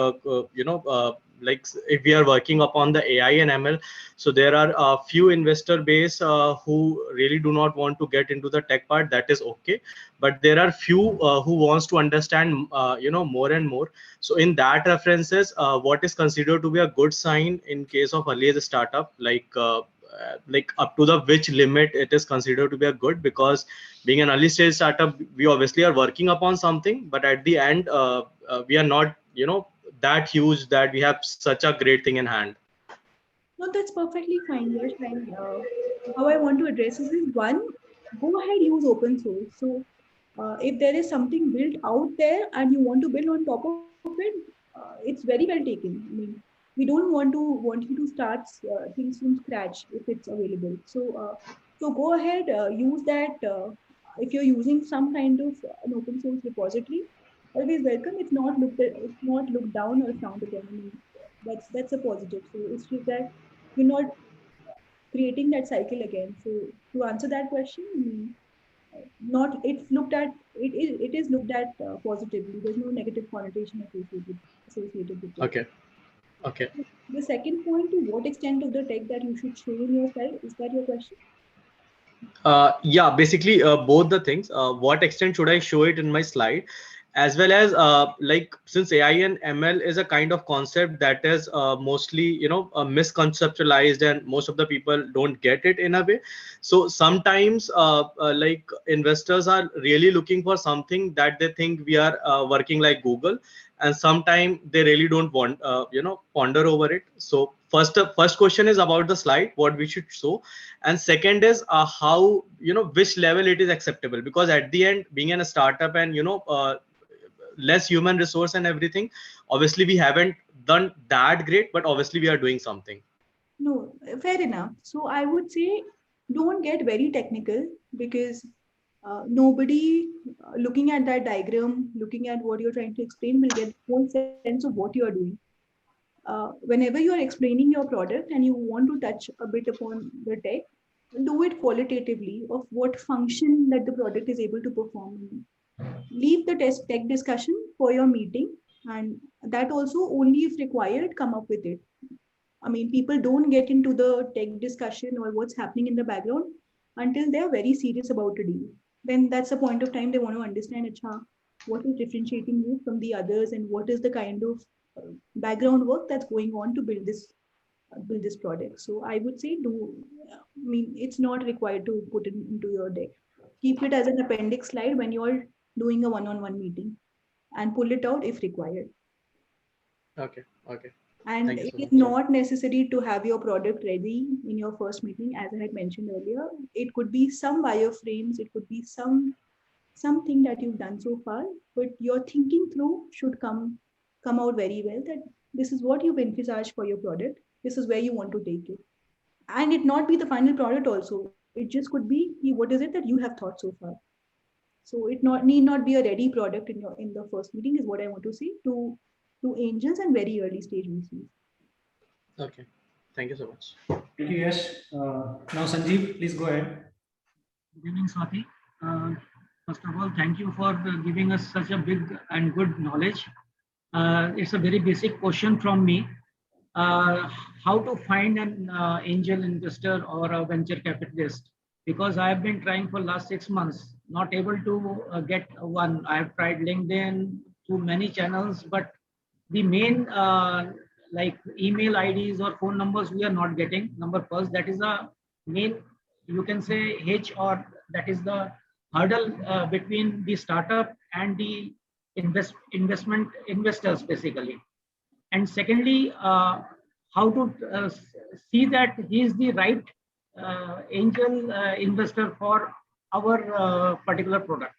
like if we are working upon the AI and ML, so there are a few investor base who really do not want to get into the tech part. That is okay, but there are few who wants to understand, more and more. So in that references, what is considered to be a good sign in case of early as a startup, like like up to the which limit it is considered to be a good? Because being an early stage startup, we obviously are working upon something, but at the end, we are not, that huge that we have such a great thing in hand. No, that's perfectly fine, Yash. And how I want to address this is one, go ahead, use open source. So if there is something built out there and you want to build on top of it, it's very well taken. I mean, we don't want you to start things from scratch if it's available. So go ahead, use that. If you're using some kind of an open source repository, always welcome. It's not looked down or frowned upon. I mean, that's a positive. So it's just that you're not creating that cycle again. So to answer that question, I mean, not it's looked at it is looked at positively. There's no negative connotation associated with it. Okay. Okay. The second point, to what extent of the tech that you should show in your slide, is that your question? Yeah, basically both the things. What extent should I show it in my slide, as well as like, since AI and ML is a kind of concept that is mostly misconceptualized, and most of the people don't get it in a way. So sometimes like investors are really looking for something that they think we are working like Google, and sometimes they really don't want ponder over it. So first question is about the slide, what we should show, and second is how, which level it is acceptable, because at the end, being in a startup and less human resource and everything, obviously we haven't done that great, but obviously we are doing something. No, fair enough. So I would say don't get very technical, because nobody looking at that diagram, looking at what you're trying to explain, will get the whole sense of what you are doing. Whenever you are explaining your product and you want to touch a bit upon the tech, do it qualitatively of what function that the product is able to perform. Leave the tech discussion for your meeting, and that also only if required, come up with it. I mean, people don't get into the tech discussion or what's happening in the background until they're very serious about a deal. Then that's the point of time they want to understand, Achha, what is differentiating you from the others, and what is the kind of background work that's going on to build this product. So I would say I mean, it's not required to put it into your deck. Keep it as an appendix slide when you're doing a one-on-one meeting, and pull it out if required. Okay. Okay. And Thank you it so is much. not necessary to have your product ready in your first meeting, as I had mentioned earlier. It could be some wireframes, it could be something that you've done so far, but your thinking through should come out very well, that this is what you've envisaged for your product, this is where you want to take it. And it not be the final product also. It just could be, what is it that you have thought so far. So it need not be a ready product in the first meeting, is what I want to say to angels and very early stage VCs. Okay. Thank you so much. Thank you, Yash. Now, Sanjeev, please go ahead. Good evening, Swati. First of all, thank you for giving us such a big and good knowledge. It's a very basic question from me. How to find an angel investor or a venture capitalist? Because I have been trying for last 6 months, not able to get one. I have tried LinkedIn through many channels, but the main like email IDs or phone numbers we are not getting. Number first, that is the main, you can say, H, or that is the hurdle between the startup and the investment investors basically. And secondly, how to see that he is the right angel investor for our particular product.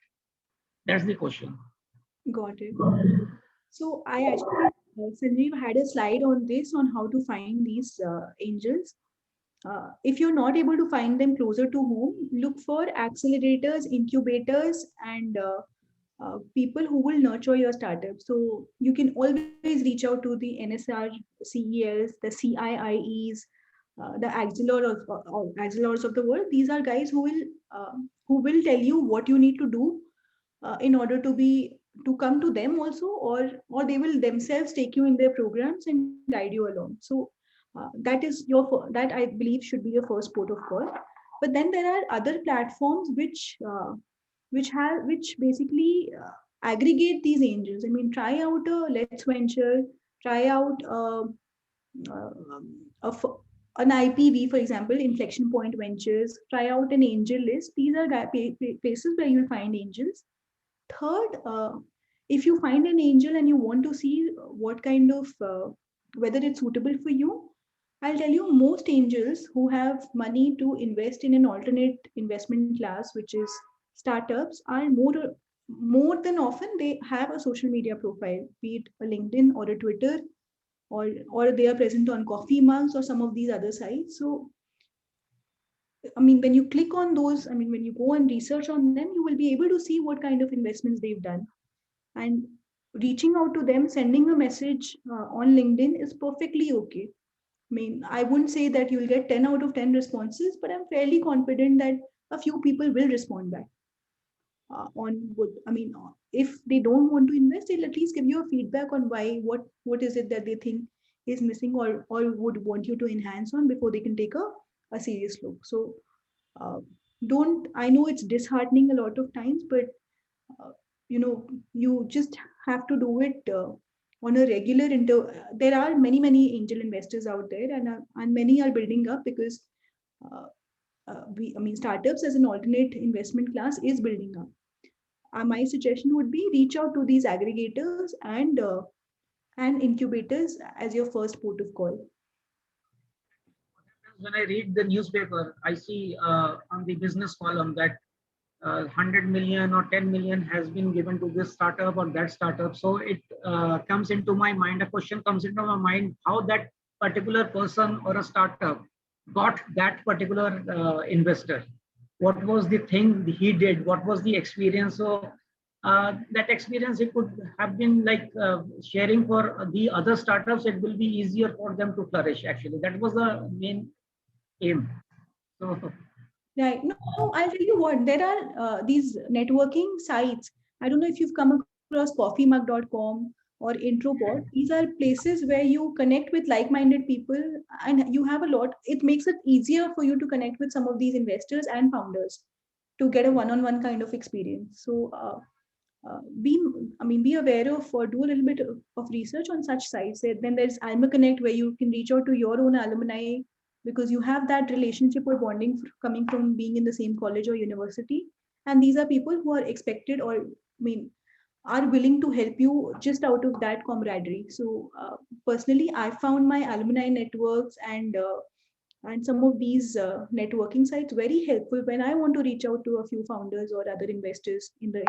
That's the question. Got it. So I actually, Sanjeev had a slide on this, on how to find these angels. If you're not able to find them closer to home, look for accelerators, incubators, and people who will nurture your startup. So you can always reach out to the NSR CELs, the CIIEs, the Axelors of the world. These are guys who will tell you what you need to do in order to come to them also, or they will themselves take you in their programs and guide you along. So that I believe should be your first port of call. But then there are other platforms which basically aggregate these angels. I mean, try out a Let's Venture, try out uh, an IPV, for example, Inflection Point Ventures, try out an angel list. These are places where you'll find angels. Third, if you find an angel and you want to see what kind of, whether it's suitable for you, I'll tell you most angels who have money to invest in an alternate investment class, which is startups, are more than often they have a social media profile, be it a LinkedIn or a Twitter, or they are present on coffee mugs or some of these other sites. So I mean, when you click on those, I mean, when you go and research on them, you will be able to see what kind of investments they've done. And reaching out to them, sending a message on LinkedIn is perfectly okay. I mean, I wouldn't say that you'll get 10 out of 10 responses, but I'm fairly confident that a few people will respond back on what, I mean, if they don't want to invest, they'll at least give you a feedback on why, what is it that they think is missing, or would want you to enhance on before they can take a serious look. So uh, don't, I know it's disheartening a lot of times, but uh, you just have to do it on a regular there are many angel investors out there, and many are building up because uh, I mean, startups as an alternate investment class is building up. My suggestion would be reach out to these aggregators and incubators as your first port of call. When I read the newspaper, I see on the business column that 100 million or 10 million has been given to this startup or that startup. So it comes into my mind, a question comes into my mind, how that particular person or a startup got that particular investor. What was the thing he did? What was the experience? So that experience, it could have been like sharing for the other startups. It will be easier for them to flourish. Actually, that was the main aim. So Right. No, I'll tell you what, there are these networking sites. I don't know if you've come across coffeemug.com or Intropod. These are places where you connect with like-minded people, and you have a lot. It makes it easier for you to connect with some of these investors and founders to get a one-on-one kind of experience. So be aware of, or do a little bit of research on such sites. Then there's Alma Connect, where you can reach out to your own alumni because you have that relationship or bonding coming from being in the same college or university. And these are people who are expected, or I mean, are willing to help you just out of that camaraderie. So personally, I found my alumni networks and some of these networking sites very helpful when I want to reach out to a few founders or other investors in the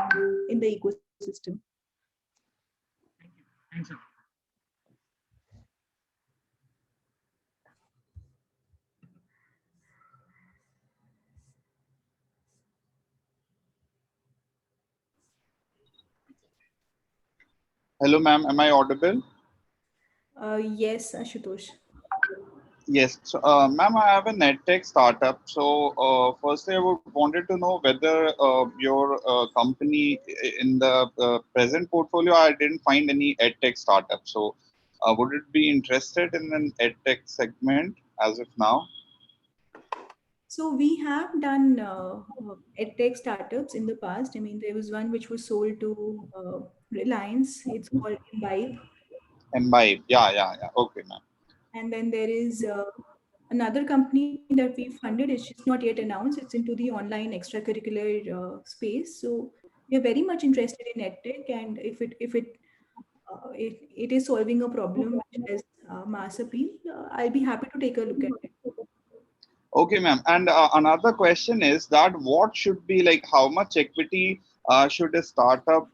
ecosystem. thank you. Thanks a lot. Hello, ma'am. Am I audible? Yes, Ashutosh. Yes. So, ma'am, I have a NetTech startup. So, firstly, I would wanted to know whether your company in the present portfolio, I didn't find any EdTech startup. So, would it be interested in an EdTech segment as of now? So we have done edtech startups in the past. I mean, there was one which was sold to Reliance. It's called Imbibe. Imbibe. Yeah. Okay, ma'am. And then there is another company that we funded. It's just not yet announced. It's into the online extracurricular space. So we are very much interested in edtech, and if it is solving a problem which has mass appeal, I'll be happy to take a look at it. Okay, ma'am. And another question is that what should be like, how much equity should a startup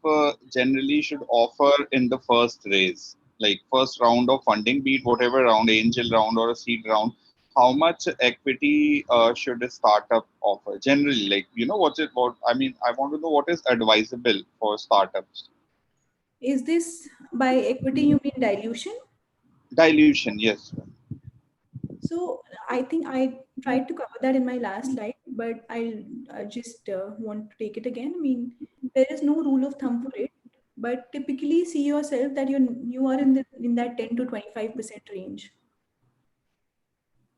generally should offer in the first raise, like first round of funding, be it whatever round, angel round or a seed round? How much equity should a startup offer generally? Like, what's it? What I mean, I want to know what is advisable for startups. Is this by equity you mean dilution? Dilution, yes. So I think I tried to cover that in my last slide, but I'll just want to take it again. I mean, there is no rule of thumb for it, but typically see yourself that you are in that 10 to 25% range.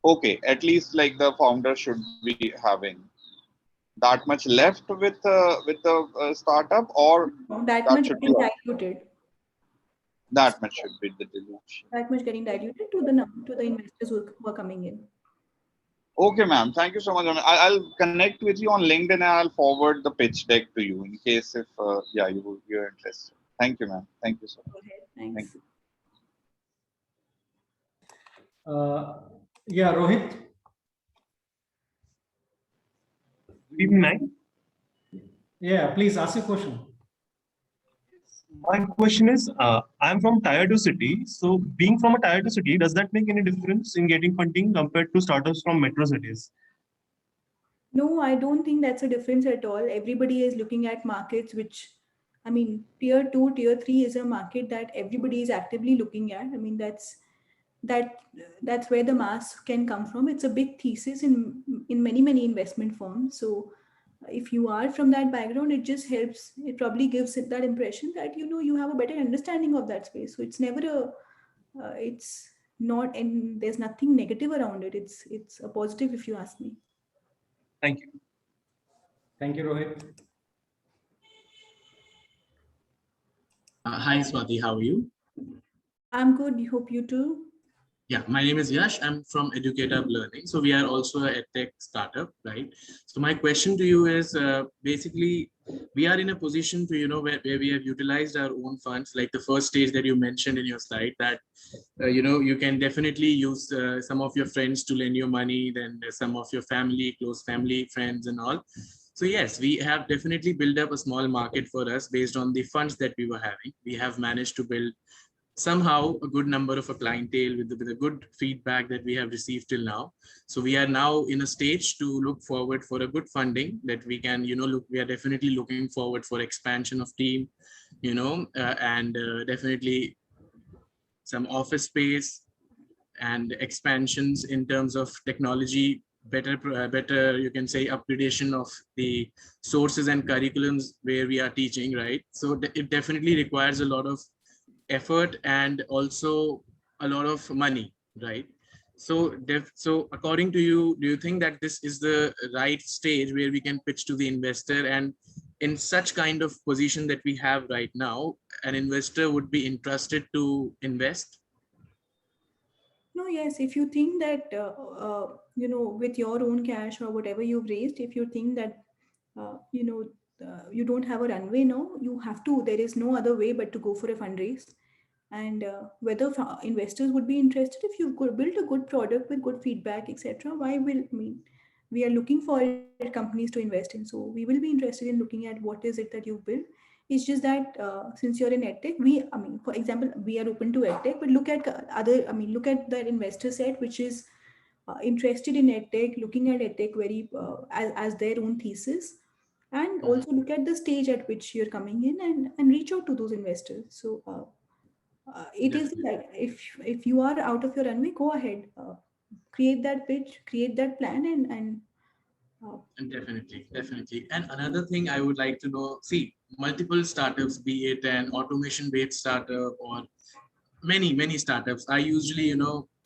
Okay, at least like the founder should be having that much left with the startup, or That that much should be getting diluted. that much should be the dilution. That much getting diluted to the investors who are coming in. Okay, ma'am. Thank you so much. I'll connect with you on LinkedIn and I'll forward the pitch deck to you in case if yeah you're interested. Thank you, ma'am. Thank you so much. Go ahead. Thank Thanks. you. Yeah, Rohit. Good evening, ma'am. Yeah, please ask your question. My question is, I'm from Tier 2 city. So being from a Tier 2 city, does that make any difference in getting funding compared to startups from metro cities? No, I don't think that's a difference at all. Everybody is looking at markets which, I mean, tier two, tier three is a market that everybody is actively looking at. I mean, that that's where the mass can come from. It's a big thesis in many investment firms. So if you are from that background, it just helps. It probably gives it that impression that you have a better understanding of that space. So it's never it's not, and there's nothing negative around it. It's a positive if you ask me. Thank you. Thank you, Rohit. Hi, Swati. How are you? I'm good. Hope you too. Yeah, my name is Yash. I'm from Educative Learning. So we are also a tech startup, right? So my question to you is basically, we are in a position to, where we have utilized our own funds, like the first stage that you mentioned in your slide, that, you can definitely use some of your friends to lend you money, then some of your family, close family, friends and all. So yes, we have definitely built up a small market for us based on the funds that we were having. We have managed to build somehow a good number of a clientele with a good feedback that we have received till now. So we are now in a stage to look forward for a good funding that we can, we are definitely looking forward for expansion of team, and definitely some office space and expansions in terms of technology, better, you can say, upgradation of the sources and curriculums where we are teaching, right? So it definitely requires a lot of effort and also a lot of money, right? So so according to you, do you think that this is the right stage where we can pitch to the investor, and in such kind of position that we have right now, an investor would be interested to invest? No, yes, if you think that, with your own cash or whatever you've raised, if you think that, you don't have a runway now, you have to, there is no other way but to go for a fundraise. And whether investors would be interested if you've built a good product with good feedback, etc. Why will, I mean, we are looking for companies to invest in. So we will be interested in looking at what is it that you've built. It's just that since you're in edtech, I mean, for example, we are open to edtech, but look at look at that investor set, which is interested in edtech, looking at edtech very as their own thesis, and also look at the stage at which you're coming in, and reach out to those investors. So it is Definitely. like, if you are out of your runway, go ahead, create that pitch, create that plan, and And definitely. And another thing I would like to know, see, multiple startups, be it an automation-based startup or many startups are usually,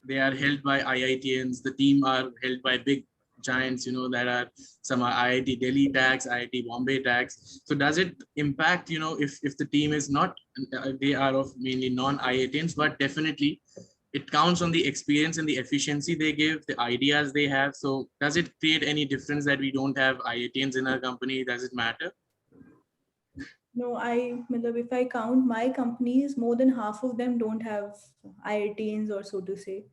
they are held by IITians. The team are held by big giants, that are some are IIT Delhi tax, IIT Bombay tax. So does it impact, if the team is not, they are of mainly non-IITians, but definitely it counts on the experience and the efficiency they give, the ideas they have. So does it create any difference that we don't have IITians in our company? Does it matter? no, if I count my companies, more than half of them don't have IITians, or so to say.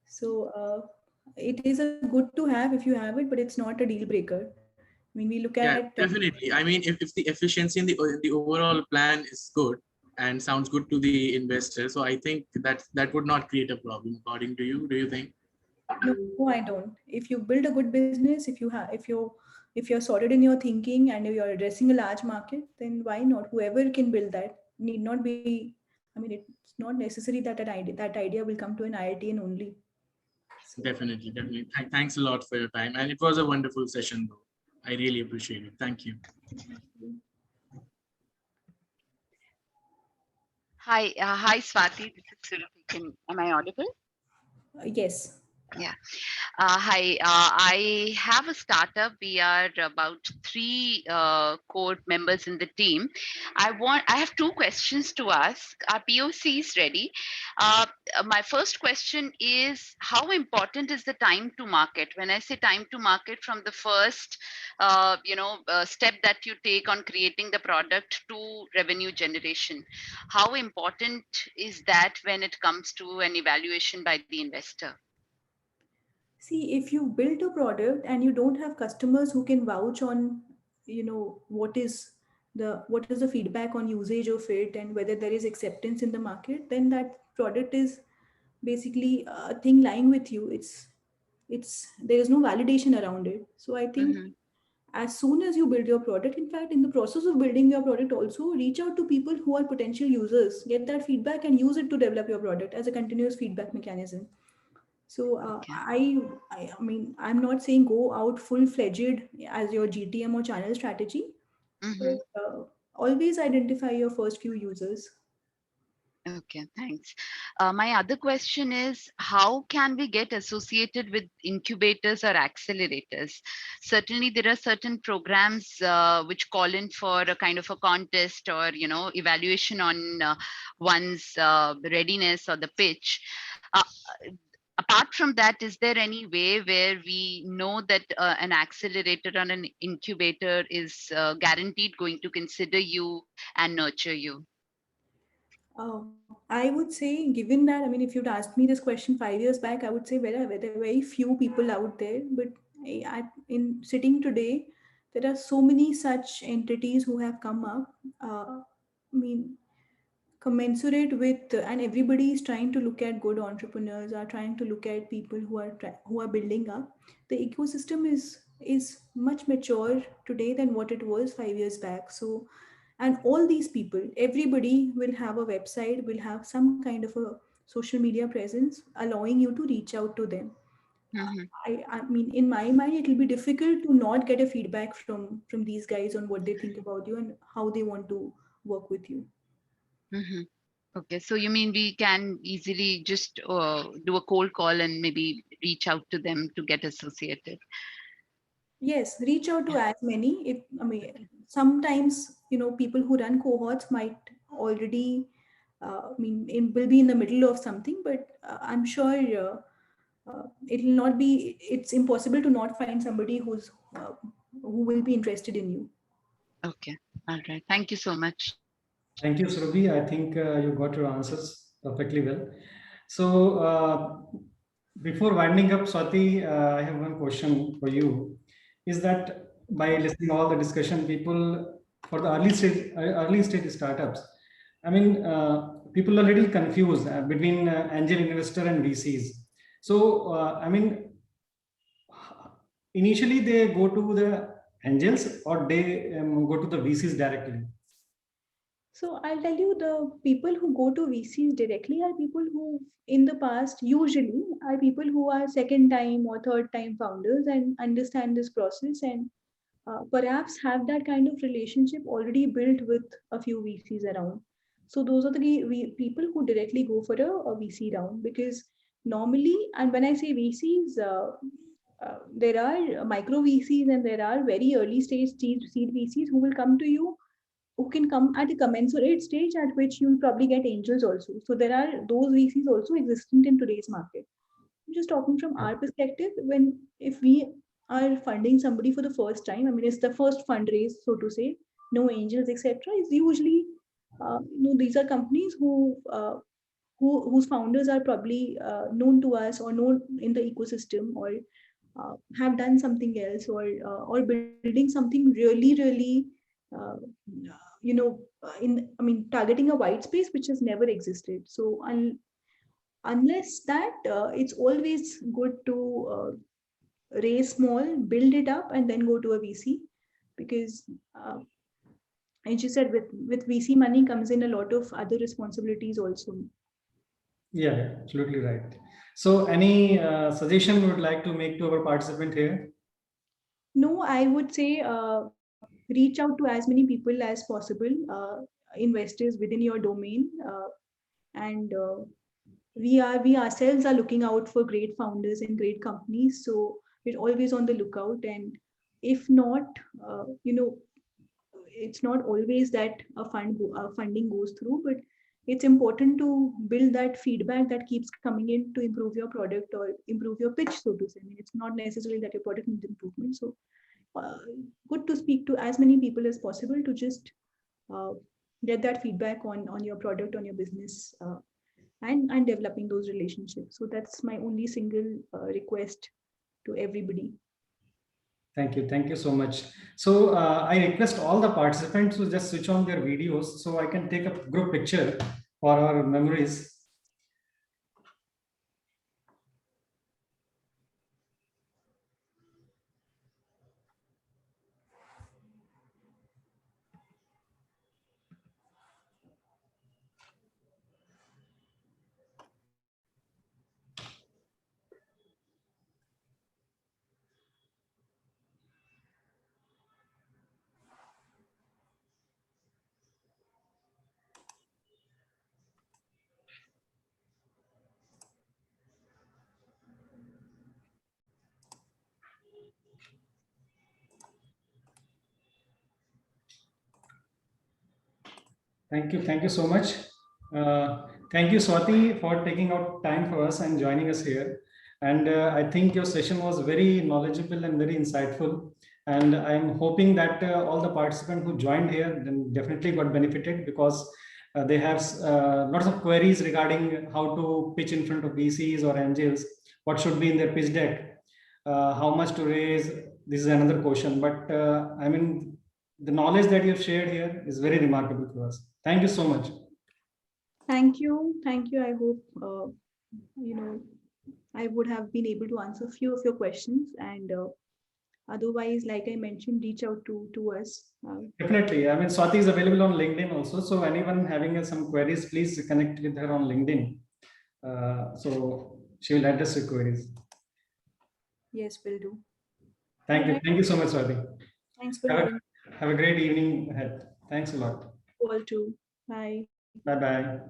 So it is a good to have if you have it, but it's not a deal breaker. I mean, we look Yeah, at definitely. I mean, if the efficiency and the overall plan is good and sounds good to the investor, so I think that would not create a problem, according to you. Do you think? no, I don't. If you build a good business, if you're sorted in your thinking and you're addressing a large market, then why not? Whoever can build that need not be. I mean, it's not necessary that that idea will come to an IITian only. So Definitely. Thanks a lot for your time, and it was a wonderful session, though. I really appreciate it. Thank you. Hi, Swati. This is Surabhi. Am I audible? yes. Yeah. Hi, I have a startup. We are about 3 core members in the team. I have 2 questions to ask. Our POC is ready. Uh, my first question is, how important is the time to market? When I say time to market, from the first, step that you take on creating the product to revenue generation, how important is that when it comes to an evaluation by the investor? See, if you build a product and you don't have customers who can vouch on, what is the feedback on usage of it and whether there is acceptance in the market, then that product is basically a thing lying with you. It's there is no validation around it. So I think Mm-hmm. as soon as you build your product, in fact, in the process of building your product, also reach out to people who are potential users, get that feedback and use it to develop your product as a continuous feedback mechanism. So Okay. I mean, I'm not saying go out full fledged as your GTM or channel strategy, Mm-hmm. but always identify your first few users. Okay, thanks. My other question is, how can we get associated with incubators or accelerators? Certainly, there are certain programs which call in for a kind of a contest or evaluation on one's readiness or the pitch. Apart from that, is there any way where we know that an accelerator or an incubator is guaranteed going to consider you and nurture you? I would say, given that, I mean, if you'd asked me this question 5 years back, I would say there are very few people out there. But in sitting today, there are so many such entities who have come up. I mean, commensurate with, and everybody is trying to look at good entrepreneurs, are trying to look at people who are building up. The ecosystem is much mature today than what it was 5 years back. So, and all these people, everybody will have a website, will have some kind of a social media presence allowing you to reach out to them. Mm-hmm. I mean, in my mind, it will be difficult to not get a feedback from these guys on what they think about you and how they want to work with you. Mm-hmm. Okay, so you mean we can easily just do a cold call and maybe reach out to them to get associated? Yes, reach out to Yeah. as many. If I mean, sometimes people who run cohorts might already, will be in the middle of something, but I'm sure it will not be. It's impossible to not find somebody who will be interested in you. Okay. All right. Thank you so much. Thank you, Surabhi. I think you got your answers perfectly well. So, before winding up, Swati, I have one question for you. Is that by listening all the discussion, people for the early stage startups, I mean, people are a little confused between angel investor and VCs. So, I mean, initially they go to the angels or they go to the VCs directly. So I'll tell you, the people who go to VCs directly are people who, in the past, usually are people who are second time or third time founders and understand this process and perhaps have that kind of relationship already built with a few VCs around. So those are the people who directly go for a VC round, because normally, and when I say VCs, there are micro VCs and there are very early stage seed VCs who will come to you, who can come at a commensurate stage at which you'll probably get angels also. So there are those VCs also existent in today's market. Just talking from our perspective, when if we are funding somebody for the first time, I mean, it's the first fundraise, so to say, no angels, etc. Is usually, these are companies whose founders are probably known to us or known in the ecosystem, or have done something else, or building something really uh, targeting a white space which has never existed. So unless that, it's always good to raise small, build it up, and then go to a VC, because as you said, with VC money comes in a lot of other responsibilities also. Yeah, absolutely right. So, any suggestion you would like to make to our participant here? No, I would say reach out to as many people as possible, investors within your domain, and we ourselves are looking out for great founders and great companies. So we're always on the lookout. And if not, it's not always that funding goes through, but it's important to build that feedback that keeps coming in to improve your product or improve your pitch, so to say. I mean, it's not necessarily that your product needs improvement. So good to speak to as many people as possible to just get that feedback on your product, on your business, and developing those relationships. So that's my only single request to everybody. Thank you. Thank you so much. So I request all the participants to just switch on their videos so I can take a group picture for our memories. Thank you. Thank you so much. Thank you, Swati, for taking out time for us and joining us here. And I think your session was very knowledgeable and very insightful. And I'm hoping that all the participants who joined here then definitely got benefited, because they have lots of queries regarding how to pitch in front of VCs or angels, what should be in their pitch deck, how much to raise. This is another question. But I mean, the knowledge that you have shared here is very remarkable to us. Thank you so much. Thank you. Thank you. I hope, I would have been able to answer a few of your questions. And otherwise, like I mentioned, reach out to us. Definitely. I mean, Swati is available on LinkedIn also. So anyone having some queries, please connect with her on LinkedIn. So she will address your queries. Yes, will do. Thank you. Thank you so much, Swati. Thanks for having me. Have a great evening ahead. Thanks a lot. All too. Bye. Bye-bye.